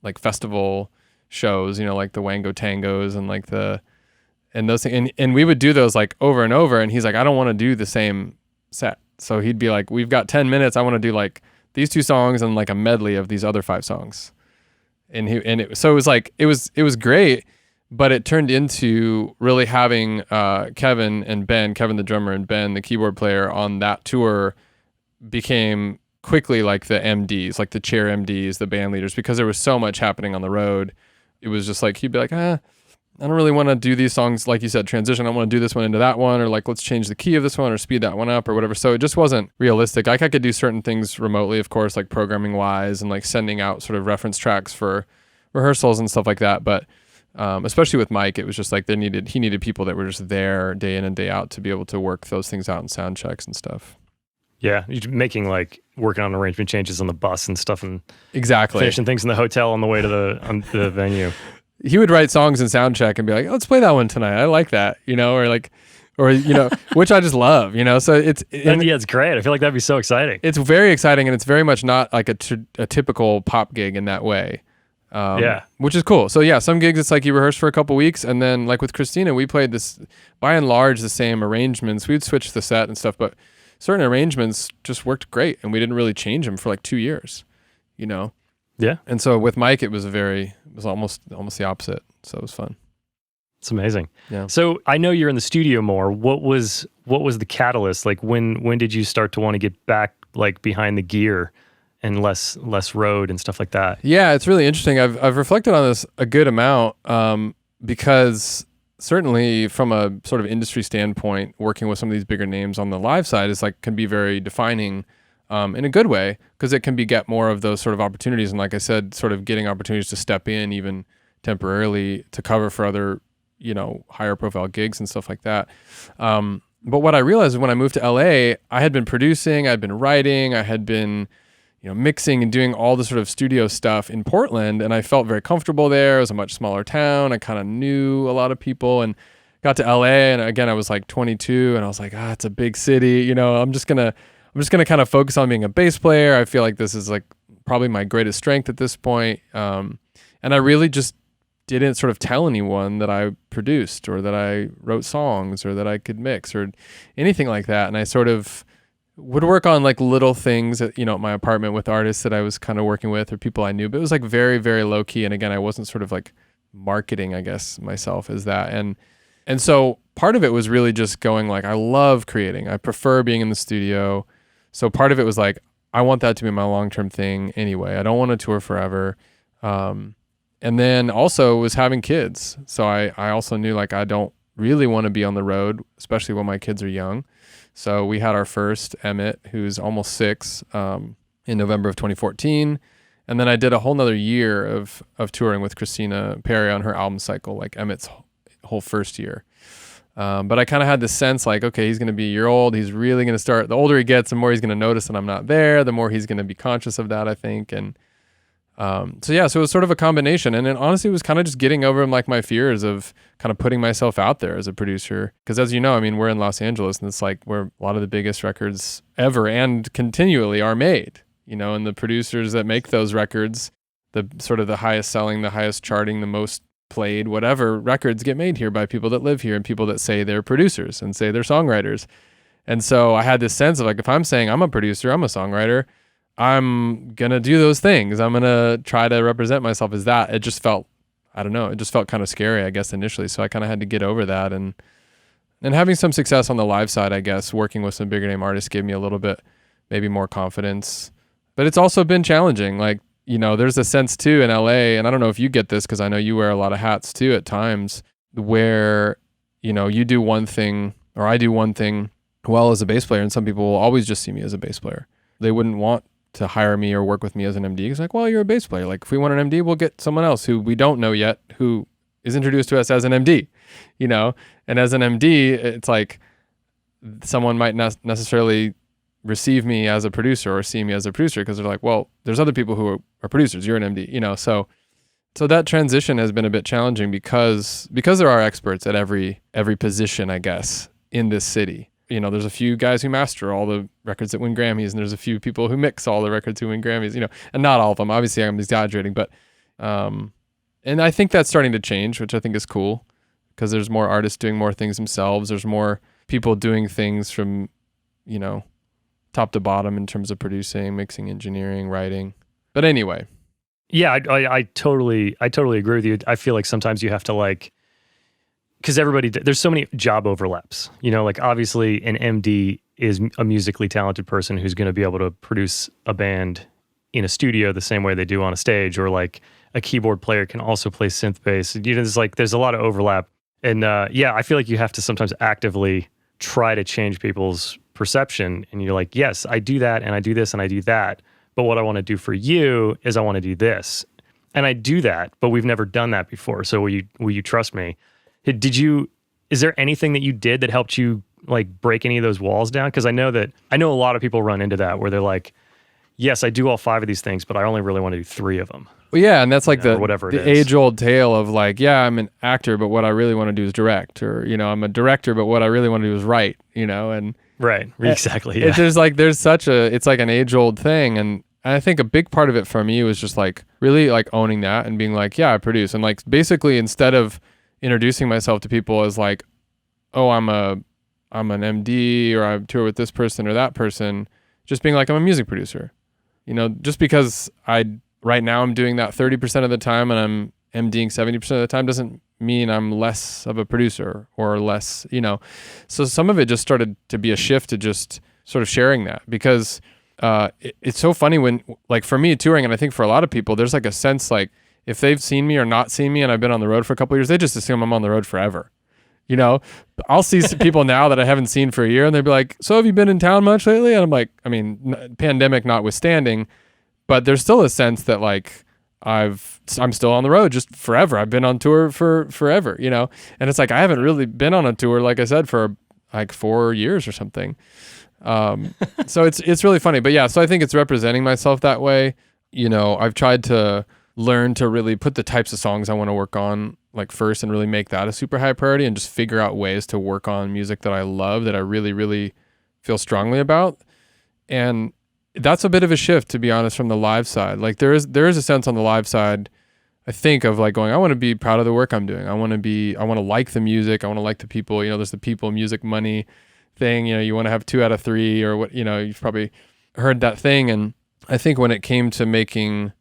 like festival shows, you know, like the Wango Tangos and like and those things. And we would do those like over and over. And he's like, I don't want to do the same set. So he'd be like, we've got 10 minutes. I want to do like these 2 songs and like a medley of these other 5 songs. So it was like, it was great. But it turned into really having Kevin the drummer, and Ben, the keyboard player, on that tour became quickly like the MDs, like the chair MDs, the band leaders, because there was so much happening on the road. It was just like, he'd be like, I don't really want to do these songs, like you said, transition. I want to do this one into that one, or like, let's change the key of this one or speed that one up or whatever. So it just wasn't realistic. Like I could do certain things remotely, of course, like programming wise and like sending out sort of reference tracks for rehearsals and stuff like that. But especially with Mike, it was just like he needed people that were just there day in and day out to be able to work those things out in sound checks and stuff. Yeah, you're making like working on arrangement changes on the bus and stuff, and exactly finishing things in the hotel on the way to the venue. He would write songs in sound check and be like, let's play that one tonight. I like that, you know, or you know, which I just love, you know. So it's great. I feel like that'd be so exciting. It's very exciting, and it's very much not like a typical pop gig in that way. Which is cool. So yeah, some gigs it's like you rehearse for a couple weeks, and then like with Christina, we played this by and large the same arrangements. We'd switch the set and stuff, but certain arrangements just worked great, and we didn't really change them for like 2 years, you know. Yeah. And so with Mike, it was almost the opposite. So it was fun. It's amazing. Yeah. So I know you're in the studio more. What was the catalyst? Like when did you start to want to get back like behind the gear and less road and stuff like that? Yeah, it's really interesting. I've reflected on this a good amount because certainly from a sort of industry standpoint, working with some of these bigger names on the live side is like can be very defining in a good way, because it can get more of those sort of opportunities. And like I said, sort of getting opportunities to step in even temporarily to cover for other, you know, higher profile gigs and stuff like that. But what I realized is when I moved to LA, I had been producing, I'd been writing, I had been, you know, mixing and doing all the sort of studio stuff in Portland, and I felt very comfortable there. It was a much smaller town. I kind of knew a lot of people, and got to LA, and again, I was like 22, and I was like, it's a big city. You know, I'm just gonna kind of focus on being a bass player. I feel like this is like probably my greatest strength at this point. And I really just didn't sort of tell anyone that I produced or that I wrote songs or that I could mix or anything like that. And I sort of would work on like little things at, you know, at my apartment with artists that I was kind of working with or people I knew, but it was like very, very low key. And again, I wasn't sort of like marketing, I guess, myself as that. And so part of it was really just going like, I love creating. I prefer being in the studio. So part of it was like, I want that to be my long-term thing anyway. I don't want to tour forever. And then also was having kids. So I also knew like, I don't really want to be on the road, especially when my kids are young. So we had our first, Emmett, who's almost 6, in November of 2014. And then I did a whole nother year of touring with Christina Perri on her album cycle, like Emmett's whole first year. But I kind of had this sense like, okay, he's going to be a year old. He's really going to start, the older he gets, the more he's going to notice that I'm not there, the more he's going to be conscious of that, I think. And so it was sort of a combination. And then honestly, it was kind of just getting over like my fears of kind of putting myself out there as a producer. Because as you know, I mean, we're in Los Angeles, and it's like where a lot of the biggest records ever and continually are made, you know, and the producers that make those records, the sort of the highest selling, the highest charting, the most played, whatever records get made here by people that live here and people that say they're producers and say they're songwriters. And so I had this sense of like, if I'm saying I'm a producer, I'm a songwriter, I'm going to do those things. I'm going to try to represent myself as that. It just felt, I don't know, it just felt kind of scary, I guess, initially. So I kind of had to get over that. And having some success on the live side, I guess, working with some bigger name artists gave me a little bit, maybe more confidence. But it's also been challenging. Like, you know, there's a sense too in LA, and I don't know if you get this because I know you wear a lot of hats too at times. where, you do one thing or I do one thing well as a bass player, and some people will always just see me as a bass player. They wouldn't want to hire me or work with me as an MD. It's like, well, you're a bass player. Like, if we want an MD, we'll get someone else who we don't know yet, who is introduced to us as an MD, And as an MD, it's like someone might not necessarily receive me as a producer or see me as a producer because they're like, well, there's other people who are producers. You're an MD, So that transition has been a bit challenging because there are experts at every position, I guess, in this city. There's a few guys who master all the records that win Grammys, and there's a few people who mix all the records who win Grammys, and not all of them. Obviously, I'm exaggerating, but and I think that's starting to change, which I think is cool because there's more artists doing more things themselves. There's more people doing things from, top to bottom in terms of producing, mixing, engineering, writing. But anyway. Yeah, I totally agree with you. I feel like sometimes you have to because there's so many job overlaps. Obviously an MD is a musically talented person who's going to be able to produce a band in a studio the same way they do on a stage, or like a keyboard player can also play synth bass. There's a lot of overlap. And I feel like you have to sometimes actively try to change people's perception. And you're like, yes, I do that and I do this and I do that. But what I want to do for you is I want to do this. And I do that, but we've never done that before. So will you trust me? Is there anything that you did that helped you break any of those walls down? Because I know a lot of people run into that where they're like, yes, I do all 5 of these things, but I only really want to do 3 of them. Well, yeah, and that's the age-old tale of I'm an actor, but what I really want to do is direct, or I'm a director, but what I really want to do is write, and right, exactly. Yeah. It's like an age-old thing, and I think a big part of it for me was just really owning that and being yeah, I produce, and basically instead of introducing myself to people as oh, I'm an MD or I tour with this person or that person, just being I'm a music producer, just because right now I'm doing that 30% of the time and I'm MDing 70% of the time doesn't mean I'm less of a producer or less, So some of it just started to be a shift to just sort of sharing that, because it's so funny when, for me touring, and I think for a lot of people, there's a sense if they've seen me or not seen me and I've been on the road for a couple of years, they just assume I'm on the road forever. I'll see people now that I haven't seen for a year and they'll be like, so have you been in town much lately? And I'm like, pandemic notwithstanding, but there's still a sense that I'm still on the road just forever. I've been on tour for forever, and it's I haven't really been on a tour, like I said, for 4 years or something. So it's really funny, but yeah, so I think it's representing myself that way. I've tried to learn to really put the types of songs I want to work on first and really make that a super high priority, and just figure out ways to work on music that I love, that I really, really feel strongly about. And that's a bit of a shift, to be honest, from the live side. There is a sense on the live side, I think, of going, I want to be proud of the work I'm doing. I want to like the music. I want to like the people, there's the people, music, money thing, you want to have 2 out of 3 or what, you've probably heard that thing. And I think when it came to making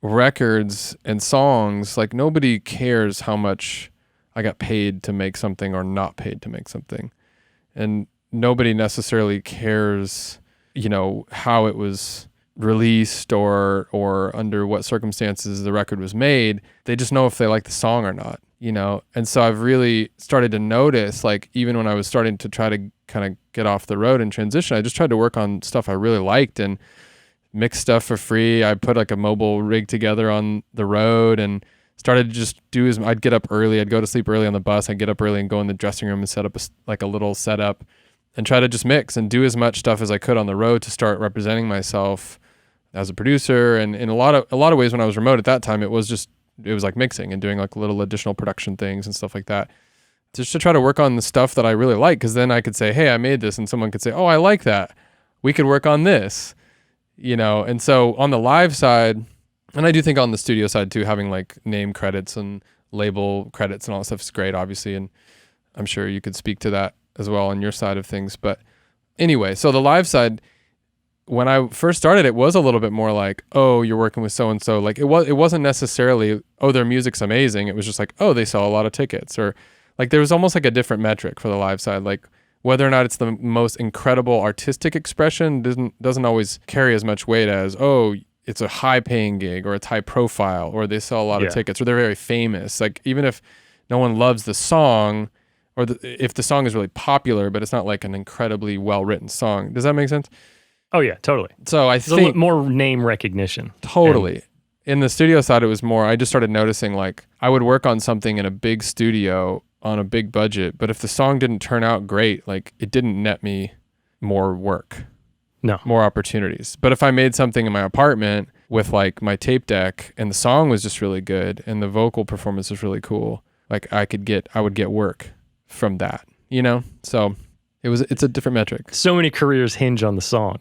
records and songs, nobody cares how much I got paid to make something or not paid to make something. And nobody necessarily cares, how it was released or under what circumstances the record was made. They just know if they like the song or not, And so I've really started to notice, even when I was starting to try to kind of get off the road and transition, I just tried to work on stuff I really liked and mix stuff for free. I put a mobile rig together on the road and started to just I'd get up early. I'd go to sleep early on the bus. I'd get up early and go in the dressing room and set up a little setup and try to just mix and do as much stuff as I could on the road to start representing myself as a producer. And in a lot of ways, when I was remote at that time, it was mixing and doing little additional production things and stuff like that, just to try to work on the stuff that I really like. Cause then I could say, hey, I made this, and someone could say, oh, I like that. We could work on this, And so on the live side, and I do think on the studio side too, having name credits and label credits and all that stuff is great, obviously. And I'm sure you could speak to that as well on your side of things. But anyway, so the live side, when I first started, it was a little bit more oh, you're working with so-and-so. It wasn't necessarily, oh, their music's amazing. It was just oh, they sell a lot of tickets, or there was almost a different metric for the live side. Whether or not it's the most incredible artistic expression doesn't always carry as much weight as, oh, it's a high paying gig, or it's high profile, or they sell a lot of tickets, or they're very famous. Even if no one loves the song, or if the song is really popular, but it's not like an incredibly well-written song. Does that make sense? Oh yeah, totally. So I It's think more name recognition. totally. In the studio side, it was more, I just started noticing like I would work on something in a big studio on a big budget, but if the song didn't turn out great, like it didn't net me more work. No. More opportunities. But if I made something in my apartment with like my tape deck and the song was just really good and the vocal performance was really cool, like I would get work from that, you know? So it's a different metric. So many careers hinge on the song.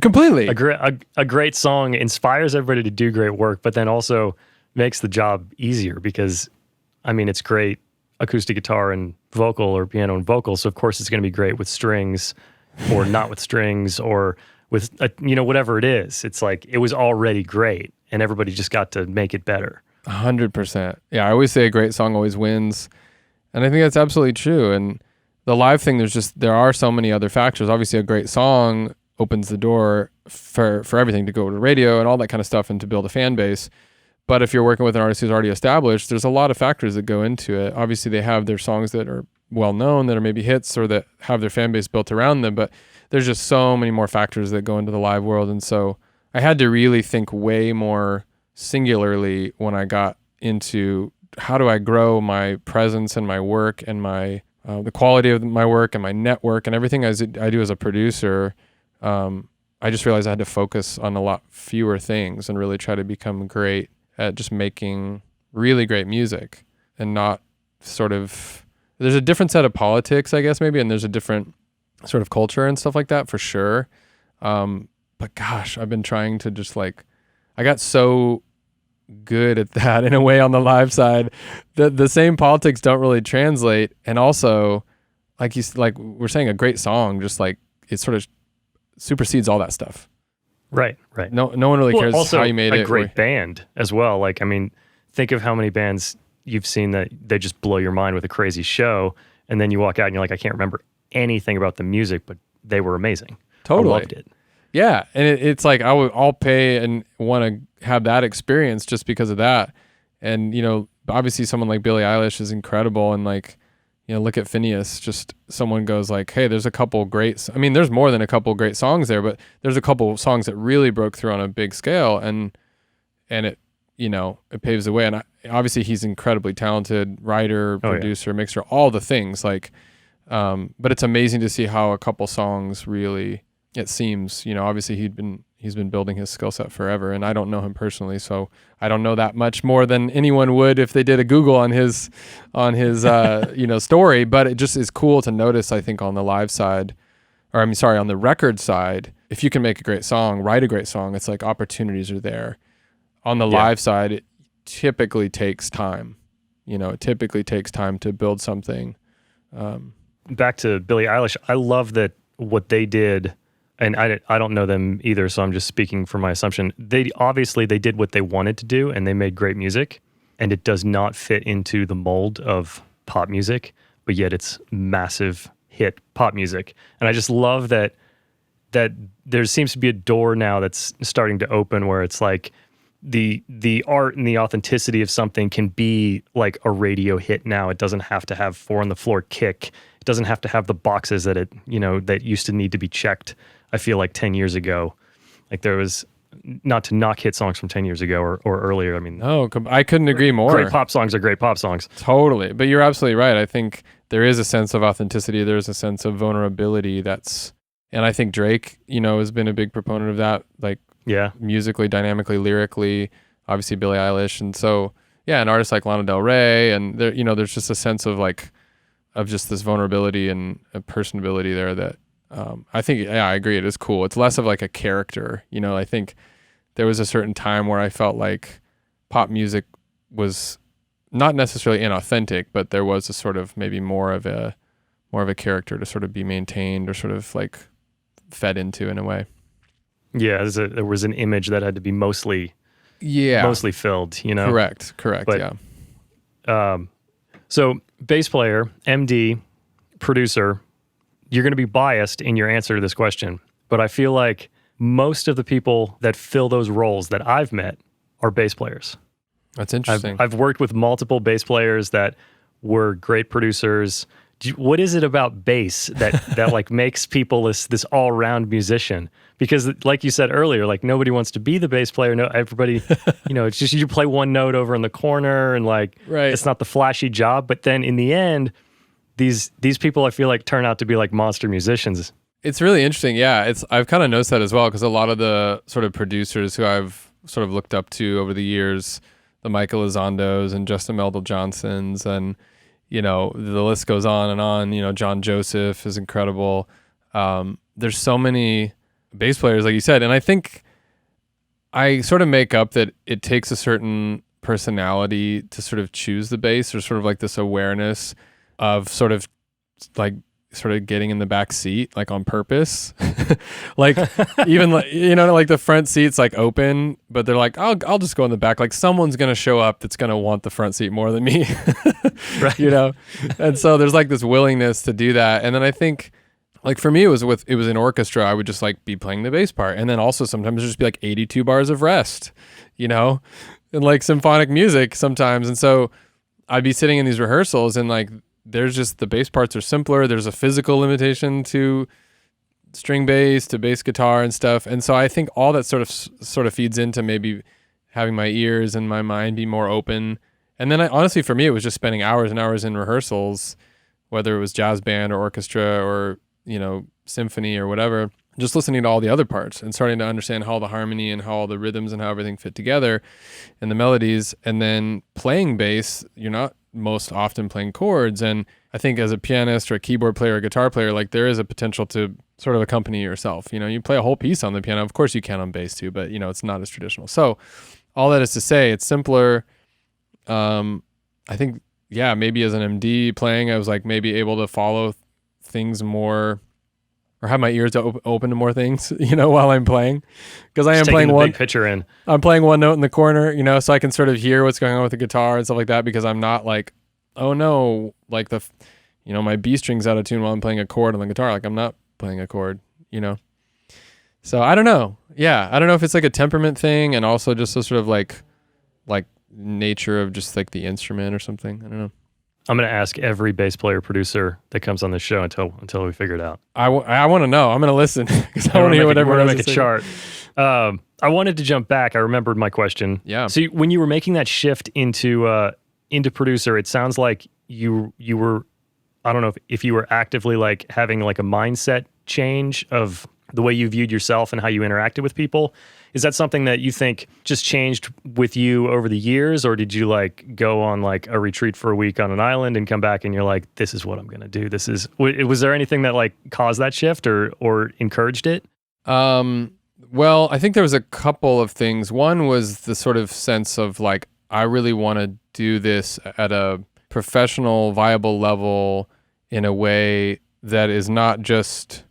Completely. A great song inspires everybody to do great work, but then also makes the job easier because, I mean, it's great acoustic guitar and vocal or piano and vocal. So of course it's going to be great with strings or not with strings or with, whatever it is. It's like, it was already great and everybody just got to make it better. 100%. Yeah. I always say a great song always wins. And I think that's absolutely true. And the live thing, there are so many other factors. Obviously a great song opens the door for everything to go to radio and all that kind of stuff and to build a fan base. But if you're working with an artist who's already established, there's a lot of factors that go into it. Obviously they have their songs that are well known, that are maybe hits or that have their fan base built around them, but there's just so many more factors that go into the live world. And so I had to really think way more singularly when I got into how do I grow my presence and my work and my the quality of my work and my network and everything I do as a producer. I just realized I had to focus on a lot fewer things and really try to become great at just making really great music and not sort of, there's a different set of politics, I guess, maybe, and there's a different sort of culture and stuff like that for sure. But gosh, I've been trying to just like, I got so good at that in a way on the live side that the same politics don't really translate. And also, like we're saying, a great song, just like it sort of supersedes all that stuff. Right. No one really cares also how you made it. A great band as well. Like, I mean, think of how many bands you've seen that they just blow your mind with a crazy show, and then you walk out and you're like, I can't remember anything about the music, but they were amazing. Totally. I loved it. Yeah, and it's like I'll pay and want to have that experience just because of that. And obviously someone like Billie Eilish is incredible, and like look at Phineas. Just someone goes like, hey, there's a couple great. I mean, there's more than a couple great songs there, but there's a couple songs that really broke through on a big scale, and it it paves the way. And obviously he's incredibly talented writer, producer, mixer, all the things like. But it's amazing to see how a couple songs really. It seems, obviously he's been building his skill set forever, and I don't know him personally, so I don't know that much more than anyone would if they did a Google on his story. But it just is cool to notice, I think, on the live side, on the record side, if you can make a great song, write a great song, it's like opportunities are there. On the live side, it typically takes time. It typically takes time to build something. Back to Billie Eilish, I love that what they did. And I don't know them either, so I'm just speaking from my assumption. They did what they wanted to do, and they made great music, and it does not fit into the mold of pop music, but yet it's massive hit pop music. And I just love that there seems to be a door now that's starting to open where it's like the art and the authenticity of something can be like a radio hit now. It doesn't have to have 4 on the floor kick. It doesn't have to have the boxes that that used to need to be checked. I feel like 10 years ago, like there was, not to knock hit songs from 10 years ago or earlier. I mean, no, I couldn't agree more. Great pop songs are great pop songs. Totally. But you're absolutely right. I think there is a sense of authenticity. There's a sense of vulnerability and I think Drake, has been a big proponent of that, like musically, dynamically, lyrically, obviously Billie Eilish. And so, an artist like Lana Del Rey, and there, there's just a sense of of just this vulnerability and a personability there that, I think, I agree. It is cool. It's less of like a character. I think there was a certain time where I felt like pop music was not necessarily inauthentic, but there was a sort of maybe more of a character to sort of be maintained or sort of like fed into in a way. Yeah, there was an image that had to be mostly filled. Correct. But, yeah. So bass player, MD, producer. You're going to be biased in your answer to this question, but I feel like most of the people that fill those roles that I've met are bass players. That's interesting. I've worked with multiple bass players that were great producers. What is it about bass that like makes people this all-round musician? Because like you said earlier, like nobody wants to be the bass player. No, everybody, it's just you play one note over in the corner and like it's not the flashy job. But then in the end, these people I feel like turn out to be like monster musicians. It's really interesting. Yeah, I've kind of noticed that as well, because a lot of the sort of producers who I've sort of looked up to over the years, the Michael Elizondos and Justin Meldal Johnsons, and the list goes on and on. John Joseph is incredible. There's so many bass players, like you said, and I think I sort of make up that it takes a certain personality to sort of choose the bass, or sort of like this awareness of sort of getting in the back seat, like on purpose. Like even like, like the front seat's like open, but they're like, I'll just go in the back. Like someone's going to show up that's going to want the front seat more than me, right. And so there's like this willingness to do that. And then I think like for me, it was in orchestra, I would just like be playing the bass part. And then also sometimes it'd just be like 82 bars of rest, and like symphonic music sometimes. And so I'd be sitting in these rehearsals and like, there's just the bass parts are simpler. There's a physical limitation to string bass, to bass guitar and stuff. And so I think all that sort of feeds into maybe having my ears and my mind be more open. And then honestly, for me, it was just spending hours and hours in rehearsals, whether it was jazz band or orchestra or, symphony or whatever, just listening to all the other parts and starting to understand how the harmony and how all the rhythms and how everything fit together and the melodies. And then playing bass, you're not most often playing chords. And I think as a pianist or a keyboard player or a guitar player, like there is a potential to sort of accompany yourself. You play a whole piece on the piano. Of course you can on bass too, but it's not as traditional. So all that is to say, it's simpler. I think, maybe as an MD playing, I was like maybe able to follow things more, or have my ears open to more things, while I'm playing, because I am playing one big picture in. I'm playing one note in the corner, so I can sort of hear what's going on with the guitar and stuff like that, because I'm not like, oh no, like my B string's out of tune while I'm playing a chord on the guitar. Like I'm not playing a chord, So I don't know. Yeah, I don't know if it's like a temperament thing and also just a sort of like nature of just like the instrument or something. I don't know. I'm going to ask every bass player producer that comes on this show until we figure it out. I want to know. I'm going to listen because I want to hear what everyone has to say. We're going to make a chart. I wanted to jump back. I remembered my question. Yeah. So when you were making that shift into producer, it sounds like you were, I don't know if you were actively like having like a mindset change of the way you viewed yourself and how you interacted with people. Is that something that you think just changed with you over the years, or did you like go on like a retreat for a week on an island and come back and you're like, this is what I'm going to do? Was there anything that like caused that shift or encouraged it? Well, I think there was a couple of things. One was the sort of sense of like, I really want to do this at a professional, viable level in a way that is not just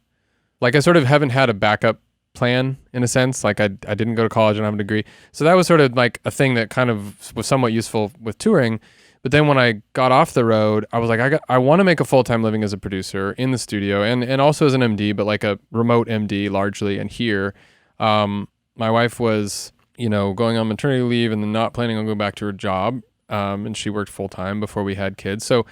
like, I sort of haven't had a backup plan in a sense. Like I didn't go to college and have a degree. So that was sort of like a thing that kind of was somewhat useful with touring. But then when I got off the road, I was like, I want to make a full-time living as a producer in the studio and also as an MD, but like a remote MD largely. And here, my wife was, going on maternity leave and then not planning on going back to her job. And she worked full-time before we had kids. So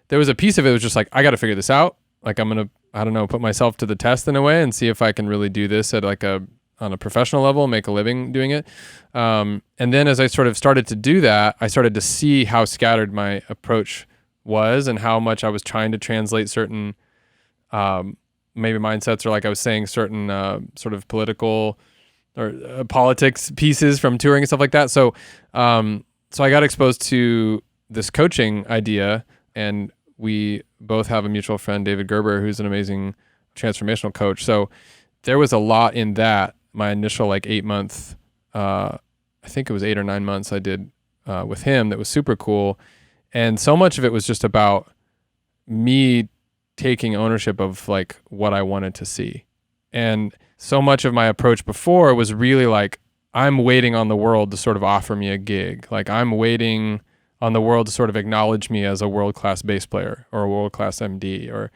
there was a piece of it that was just like, I got to figure this out. Like I'm going to, I don't know, put myself to the test in a way and see if I can really do this at like on a professional level, make a living doing it. And then as I sort of started to do that, I started to see how scattered my approach was and how much I was trying to translate certain maybe mindsets, or like I was saying, certain sort of political or politics pieces from touring and stuff like that. So I got exposed to this coaching idea, and we both have a mutual friend, David Gerber, who's an amazing transformational coach. So there was a lot in that. My initial like 8-month, I think it was 8 or 9 months I did with him that was super cool. And so much of it was just about me taking ownership of like what I wanted to see. And so much of my approach before was really like, I'm waiting on the world to sort of offer me a gig. Like I'm waiting on the world to sort of acknowledge me as a world-class bass player or a world-class MD.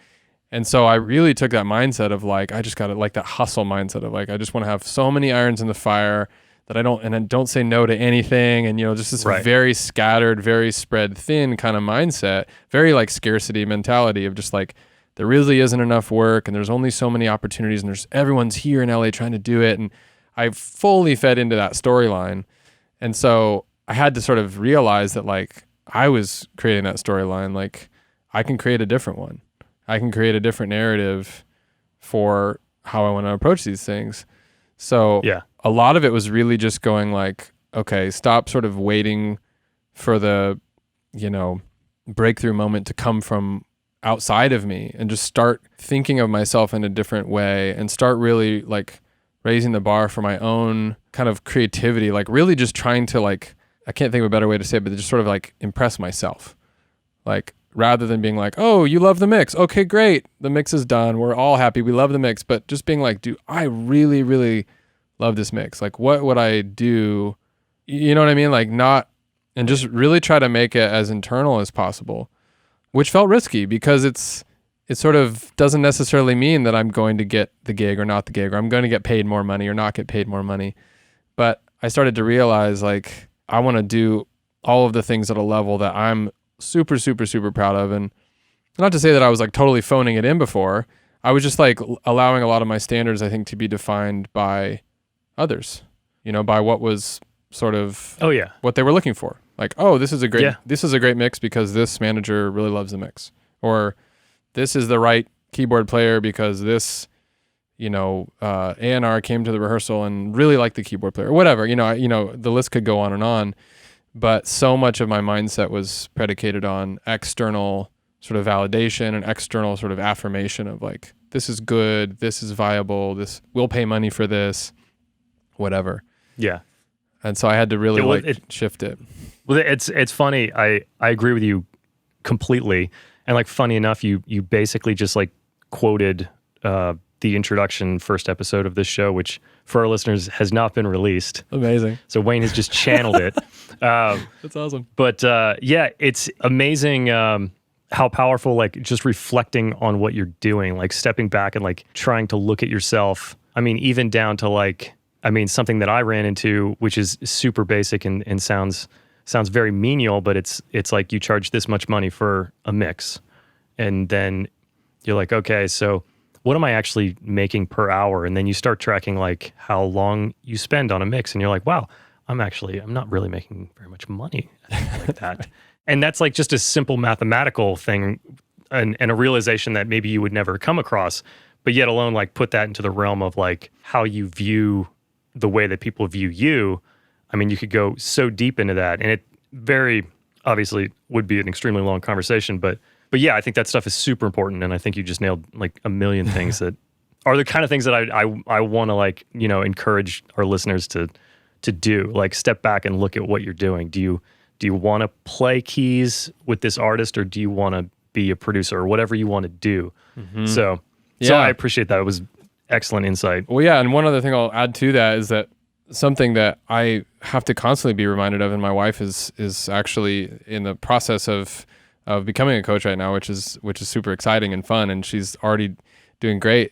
And so I really took that mindset of like, I just got to like that hustle mindset of like, I just want to have so many irons in the fire that I don't say no to anything. And, just this very scattered, very spread thin kind of mindset, very like scarcity mentality of just like, there really isn't enough work and there's only so many opportunities and everyone's here in LA trying to do it. And I fully fed into that storyline. And so I had to sort of realize that like I was creating that storyline. Like I can create a different one. I can create a different narrative for how I want to approach these things. So a lot of it was really just going like, okay, stop sort of waiting for the, breakthrough moment to come from outside of me and just start thinking of myself in a different way and start really like raising the bar for my own kind of creativity, like really just trying to like, I can't think of a better way to say it, but just sort of like impress myself. Like rather than being like, oh, you love the mix. Okay, great. The mix is done. We're all happy. We love the mix. But just being like, dude, I really, really love this mix. Like what would I do? You know what I mean? Like not, and just really try to make it as internal as possible, which felt risky because it sort of doesn't necessarily mean that I'm going to get the gig or not the gig, or I'm going to get paid more money or not get paid more money. But I started to realize like, I want to do all of the things at a level that I'm super, super, super proud of. And not to say that I was like totally phoning it in before. I was just like allowing a lot of my standards, I think, to be defined by others, by what was sort of what they were looking for. Like, oh, this is a great mix because this manager really loves the mix. Or this is the right keyboard player because this, A&R came to the rehearsal and really liked the keyboard player or whatever, the list could go on and on. But so much of my mindset was predicated on external sort of validation and external sort of affirmation of like, this is good, this is viable, we'll pay money for this, whatever. Yeah. And so I had to really shift it. Well, it's funny. I agree with you completely. And like, funny enough, you basically just like quoted the introduction first episode of this show, which for our listeners has not been released. Amazing. So Wayne has just channeled it. That's awesome. But it's amazing how powerful, like just reflecting on what you're doing, like stepping back and like trying to look at yourself. I mean, even down to like, something that I ran into, which is super basic and sounds very menial, but it's like you charge this much money for a mix. And then you're like, okay, so what am I actually making per hour? And then you start tracking like how long you spend on a mix. And you're like, wow, I'm not really making very much money like that. And that's like just a simple mathematical thing and a realization that maybe you would never come across, but yet alone like put that into the realm of like how you view the way that people view you. You could go so deep into that, and it very obviously would be an extremely long conversation, but yeah, I think that stuff is super important, and I think you just nailed like a million things that are the kind of things that I want to like, encourage our listeners to do, like step back and look at what you're doing. Do you want to play keys with this artist, or do you want to be a producer, or whatever you want to do? Mm-hmm. So I appreciate that. It was excellent insight. Well, yeah, and one other thing I'll add to that is that something that I have to constantly be reminded of, and my wife is actually in the process of becoming a coach right now, which is super exciting and fun, and she's already doing great,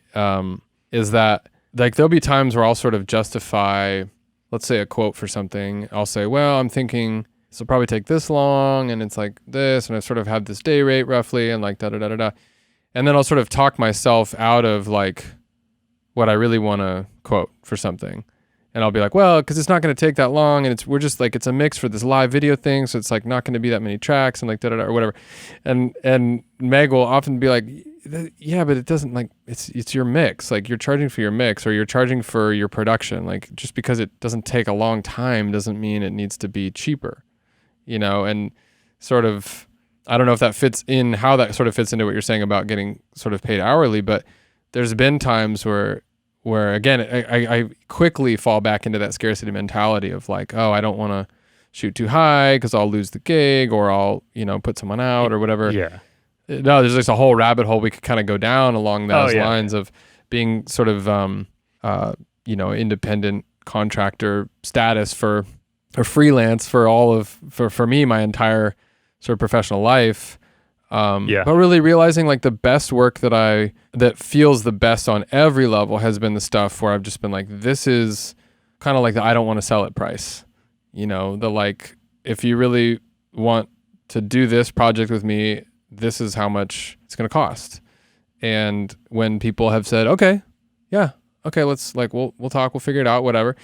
is that like there'll be times where I'll sort of justify, let's say, a quote for something. I'll say, well, I'm thinking this will probably take this long, and it's like this, and I sort of have this day rate roughly, and like da-da-da-da-da. And then I'll sort of talk myself out of like what I really want to quote for something. And I'll be like, well, because it's not going to take that long, and we're just like, it's a mix for this live video thing, so it's like not going to be that many tracks and like da-da-da or whatever. And Meg will often be like, yeah, but it doesn't, like, it's your mix. Like, you're charging for your mix, or you're charging for your production. Like, just because it doesn't take a long time doesn't mean it needs to be cheaper, and sort of, I don't know if that fits in, how that sort of fits into what you're saying about getting sort of paid hourly, but there's been times where again, I quickly fall back into that scarcity mentality of like, oh, I don't want to shoot too high because I'll lose the gig, or I'll, put someone out or whatever. Yeah. No, there's just a whole rabbit hole we could kind of go down along those lines of being sort of, independent contractor status or freelance for me, my entire sort of professional life. But really realizing like the best work that feels the best on every level has been the stuff where I've just been like, this is kind of like the I don't want to sell it price. You know, the like, if you really want to do this project with me, this is how much it's going to cost. And when people have said, okay, yeah, okay, let's like, we'll talk, we'll figure it out, whatever.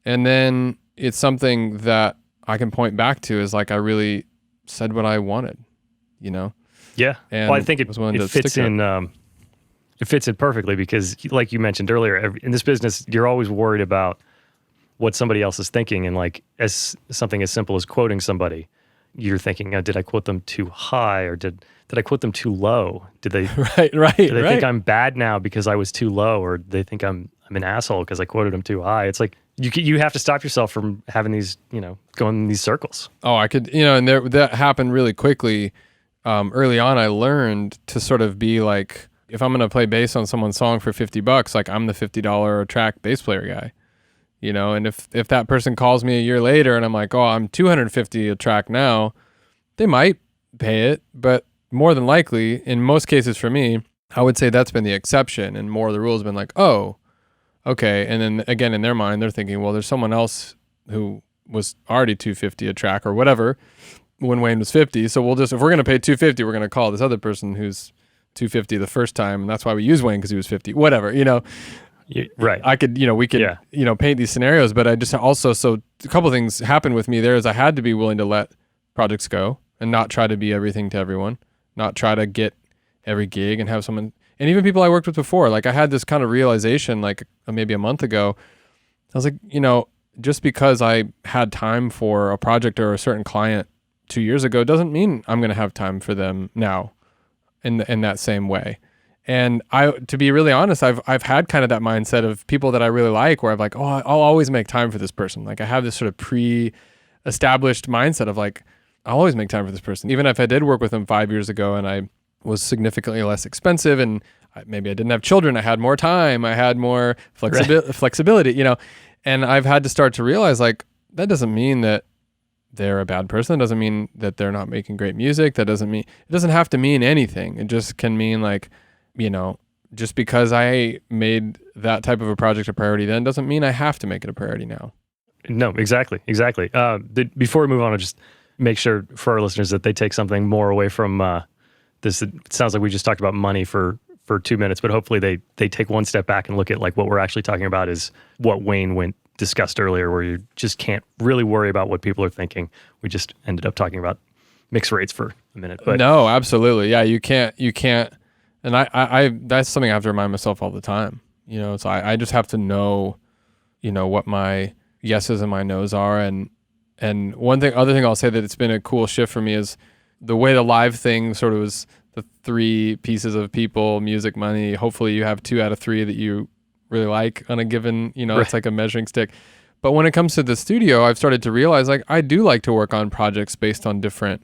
And then it's something that I can point back to as like, I really said what I wanted, you know? Yeah. And well, I think it fits in, it fits in perfectly because like you mentioned earlier, in this business, you're always worried about what somebody else is thinking. And like as something as simple as quoting somebody, you're thinking, did I quote them too high or did I quote them too low? Did they right? Do they think I'm bad now because I was too low, or they think I'm an asshole because I quoted them too high? It's like you have to stop yourself from having these, going in these circles. Oh, I could, and that happened really quickly. Early on, I learned to sort of be like, if I'm going to play bass on someone's song for $50, like I'm the $50 a track bass player guy. And if that person calls me a year later and I'm like, oh, I'm $250 a track now, they might pay it, but more than likely, in most cases for me, I would say that's been the exception, and more of the rules have been like, oh, okay. And then again, in their mind, they're thinking, well, there's someone else who was already $250 a track or whatever when Wayne was 50. So if we're going to pay $250, we're going to call this other person who's $250 the first time, and that's why we use Wayne because he was 50. Whatever, Right. I could, we could, paint these scenarios, but I just also, so a couple of things happened with me there is I had to be willing to let projects go and not try to be everything to everyone, not try to get every gig and have someone, and even people I worked with before, like I had this kind of realization, like maybe a month ago, I was like, just because I had time for a project or a certain client 2 years ago doesn't mean I'm going to have time for them now in that same way. And to be really honest, I've had kind of that mindset of people that I really like where I'm like, oh, I'll always make time for this person. Like I have this sort of pre-established mindset of like, I'll always make time for this person. Even if I did work with them 5 years ago and I was significantly less expensive and maybe I didn't have children, I had more time, I had more flexibility, and I've had to start to realize like, that doesn't mean that they're a bad person. It doesn't mean that they're not making great music. It doesn't have to mean anything. It just can mean like, just because I made that type of a project a priority then doesn't mean I have to make it a priority now. No, exactly. Before we move on, I'll just make sure for our listeners that they take something more away from this. It sounds like we just talked about money for 2 minutes, but hopefully they take one step back and look at like what we're actually talking about is what Wayne discussed earlier, where you just can't really worry about what people are thinking. We just ended up talking about mix rates for a minute. But no, absolutely. Yeah, you can't. And I that's something I have to remind myself all the time. So I just have to know, what my yeses and my nos are. And other thing I'll say that it's been a cool shift for me is the way the live thing sort of was the 3 pieces of people, music, money. Hopefully you have 2 out of 3 that you really like on a given, Right. It's like a measuring stick. But when it comes to the studio, I've started to realize like I do like to work on projects based on different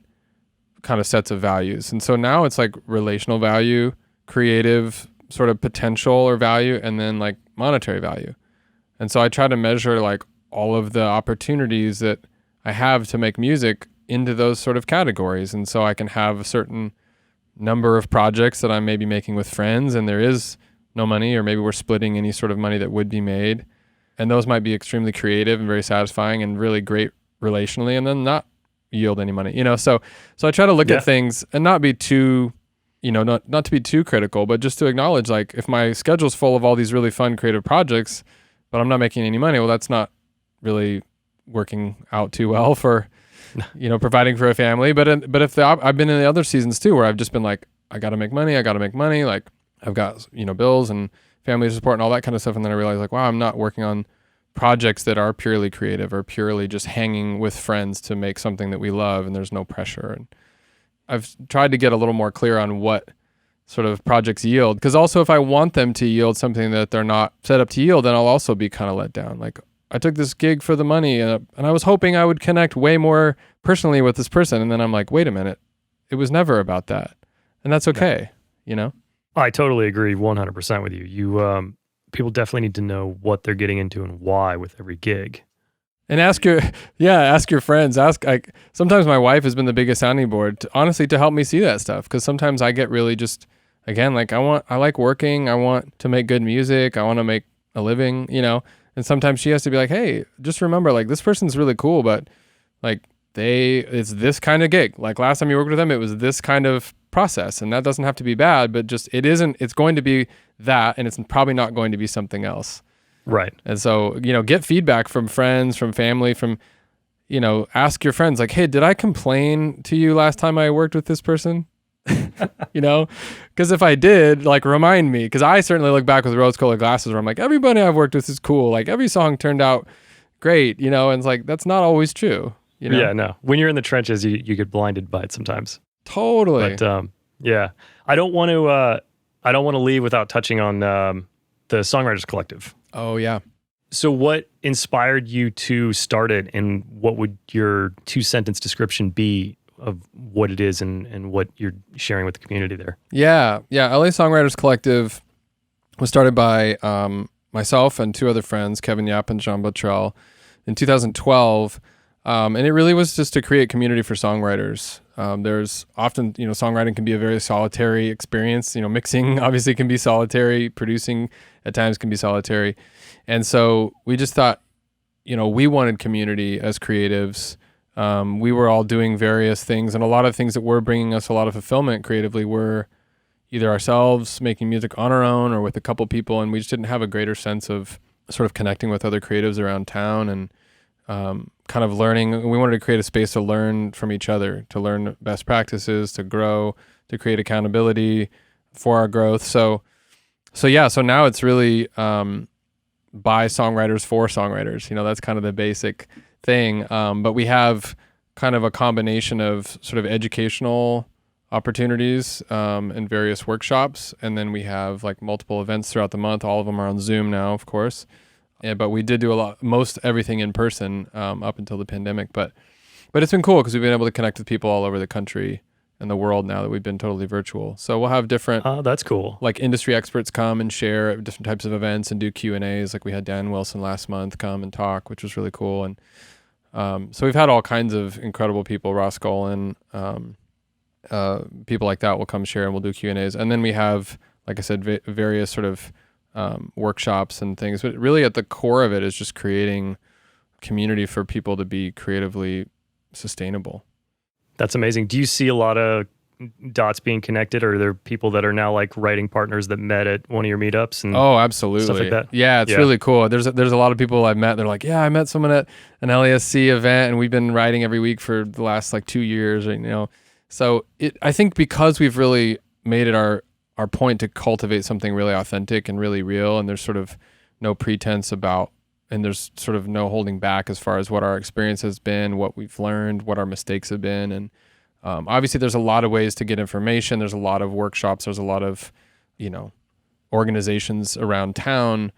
kind of sets of values. And so now it's like relational value, creative sort of potential or value, and then like monetary value. And so I try to measure like all of the opportunities that I have to make music into those sort of categories. And so I can have a certain number of projects that I'm maybe making with friends and there is no money, or maybe we're splitting any sort of money that would be made. And those might be extremely creative and very satisfying and really great relationally, and then not yield any money, So I try to look at things and not be too, not to be too critical, but just to acknowledge, like, if my schedule's full of all these really fun creative projects, but I'm not making any money, well, that's not really working out too well for, providing for a family. But if I've been in the other seasons too, where I've just been like, I got to make money. Like I've got, bills and family support and all that kind of stuff. And then I realized like, wow, I'm not working on projects that are purely creative or purely just hanging with friends to make something that we love and there's no pressure. And I've tried to get a little more clear on what sort of projects yield. Because also if I want them to yield something that they're not set up to yield, then I'll also be kind of let down. Like I took this gig for the money and I was hoping I would connect way more personally with this person. And then I'm like, wait a minute, it was never about that. And that's okay, I totally agree 100% with you. People definitely need to know what they're getting into and why with every gig. And ask your friends. Sometimes my wife has been the biggest sounding board, honestly, to help me see that stuff. Because sometimes I get really just, again, like I like working. I want to make good music. I want to make a living, And sometimes she has to be like, hey, just remember, like, this person's really cool, but like it's this kind of gig. Like last time you worked with them, it was this kind of process, and that doesn't have to be bad, but just it's going to be that, and it's probably not going to be something else. Right. And so, get feedback from friends, from family, from, ask your friends like, hey, did I complain to you last time I worked with this person? Because if I did, like, remind me, because I certainly look back with rose-colored glasses where I'm like, everybody I've worked with is cool. Like every song turned out great, and it's like, that's not always true. Yeah, no. When you're in the trenches, you get blinded by it sometimes. Totally. But yeah, I don't want to leave without touching on the Songwriters Collective. Oh yeah. So what inspired you to start it, and what would your 2-sentence description be of what it is and what you're sharing with the community there? Yeah. LA Songwriters Collective was started by myself and 2 other friends, Kevin Yap and Jean Bottrell, in 2012. And it really was just to create community for songwriters. There's often, songwriting can be a very solitary experience. Mixing obviously can be solitary. Producing at times can be solitary. And so we just thought, we wanted community as creatives. We were all doing various things, and a lot of things that were bringing us a lot of fulfillment creatively were either ourselves making music on our own or with a couple people, and we just didn't have a greater sense of sort of connecting with other creatives around town and kind of learning. We wanted to create a space to learn from each other, to learn best practices, to grow, to create accountability for our growth. So now it's really by songwriters for songwriters. That's kind of the basic thing. But we have kind of a combination of sort of educational opportunities and various workshops. And then we have like multiple events throughout the month. All of them are on Zoom now, of course. Yeah, but we did do most everything in person up until the pandemic. But it's been cool because we've been able to connect with people all over the country and the world now that we've been totally virtual. So we'll have different, that's cool, like industry experts come and share at different types of events and do Q&As. Like we had Dan Wilson last month come and talk, which was really cool. And so we've had all kinds of incredible people, Ross Golan, people like that will come share, and we'll do Q&As. And then we have, like I said, various sort of workshops and things, but really at the core of it is just creating community for people to be creatively sustainable. That's amazing. Do you see a lot of dots being connected, or are there people that are now like writing partners that met at one of your meetups and absolutely stuff like that? Yeah, it's really cool. There's a lot of people I've met. They're like, yeah, I met someone at an LASC event, and we've been writing every week for the last like 2 years, So I think because we've really made it our point to cultivate something really authentic and really real, and there's sort of no pretense about, and there's sort of no holding back as far as what our experience has been, what we've learned, what our mistakes have been. And obviously there's a lot of ways to get information. There's a lot of workshops. There's a lot of, organizations around town.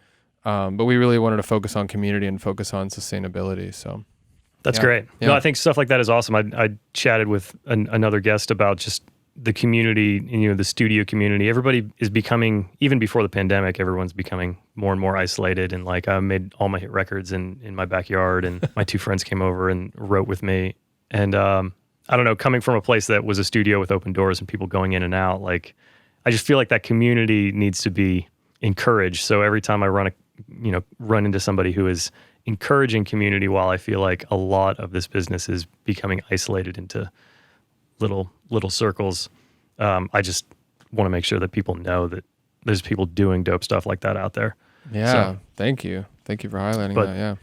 But we really wanted to focus on community and focus on sustainability. So that's great. Yeah. No, I think stuff like that is awesome. I chatted with another guest about just the community, the studio community. Everybody is becoming, even before the pandemic, everyone's becoming more and more isolated. And like I made all my hit records in my backyard, and my 2 friends came over and wrote with me. And I don't know, coming from a place that was a studio with open doors and people going in and out, like I just feel like that community needs to be encouraged. So every time I run into somebody who is encouraging community, while I feel like a lot of this business is becoming isolated into little circles, I just want to make sure that people know that there's people doing dope stuff like that out there. Yeah, so, thank you for highlighting that. Yeah.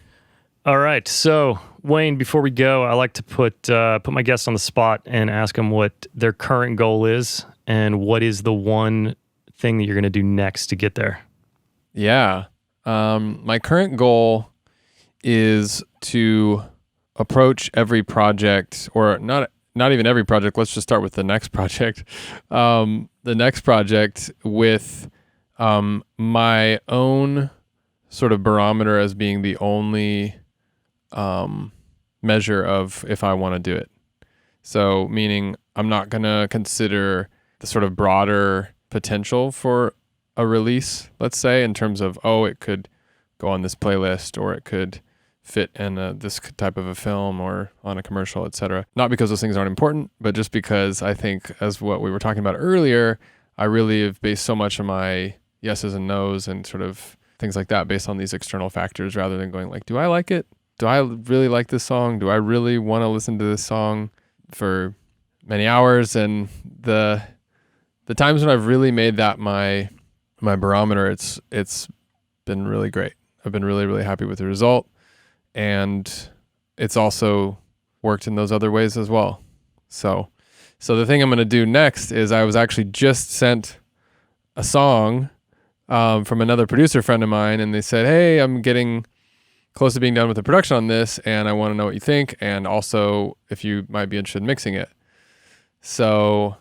All right, so Wayne, before we go, I like to put my guests on the spot and ask them what their current goal is, and what is the one thing that you're going to do next to get there. Yeah, my current goal is to approach every project, or not even every project. Let's just start with the next project. The next project with my own sort of barometer as being the only measure of if I want to do it. So meaning I'm not going to consider the sort of broader potential for a release, let's say, in terms of, it could go on this playlist, or it could fit in this type of a film or on a commercial, etc. Not because those things aren't important, but just because I think, as what we were talking about earlier, I really have based so much of my yeses and nos and sort of things like that based on these external factors rather than going like, do I like it? Do I really like this song? Do I really want to listen to this song for many hours? And the times when I've really made that my barometer, it's been really great. I've been really, really happy with the result. And it's also worked in those other ways as well. So the thing I'm going to do next is I was actually just sent a song from another producer friend of mine, and they said, hey, I'm getting close to being done with the production on this, and I want to know what you think, and also if you might be interested in mixing it. So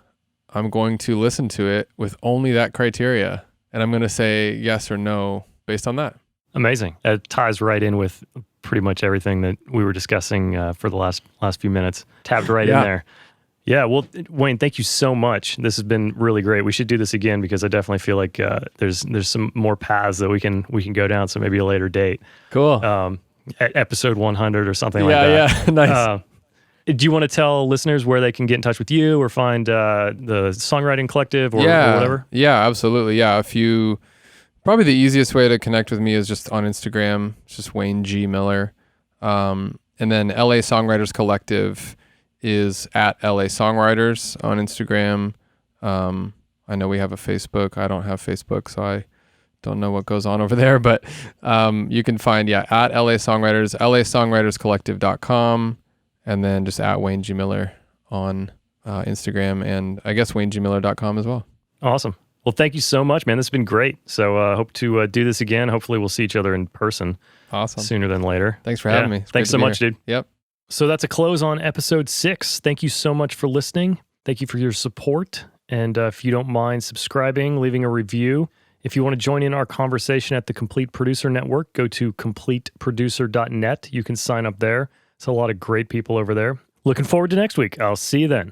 I'm going to listen to it with only that criteria, and I'm going to say yes or no based on that. Amazing. That ties right in with pretty much everything that we were discussing for the last few minutes. Tapped right in there. Yeah, well, Wayne, thank you so much. This has been really great. We should do this again because I definitely feel like there's some more paths that we can go down. So maybe a later date. Cool. At episode 100 or something like that. Yeah, nice. Do you want to tell listeners where they can get in touch with you or find the Songwriting Collective or whatever? Yeah, absolutely. Yeah, probably the easiest way to connect with me is just on Instagram. It's just Wayne G. Miller. And then LA Songwriters Collective is at LA Songwriters on Instagram. I know we have a Facebook. I don't have Facebook, so I don't know what goes on over there, but you can find, at LA Songwriters, lasongwriterscollective.com, and then just at Wayne G. Miller on Instagram, and I guess WayneGMiller.com as well. Awesome. Well, thank you so much, man. This has been great. So hope to do this again. Hopefully we'll see each other in person sooner than later. Thanks for having me. Thanks so much, dude. Yep. So that's a close on episode 6. Thank you so much for listening. Thank you for your support. And if you don't mind subscribing, leaving a review. If you want to join in our conversation at the Complete Producer Network, go to completeproducer.net. You can sign up there. It's a lot of great people over there. Looking forward to next week. I'll see you then.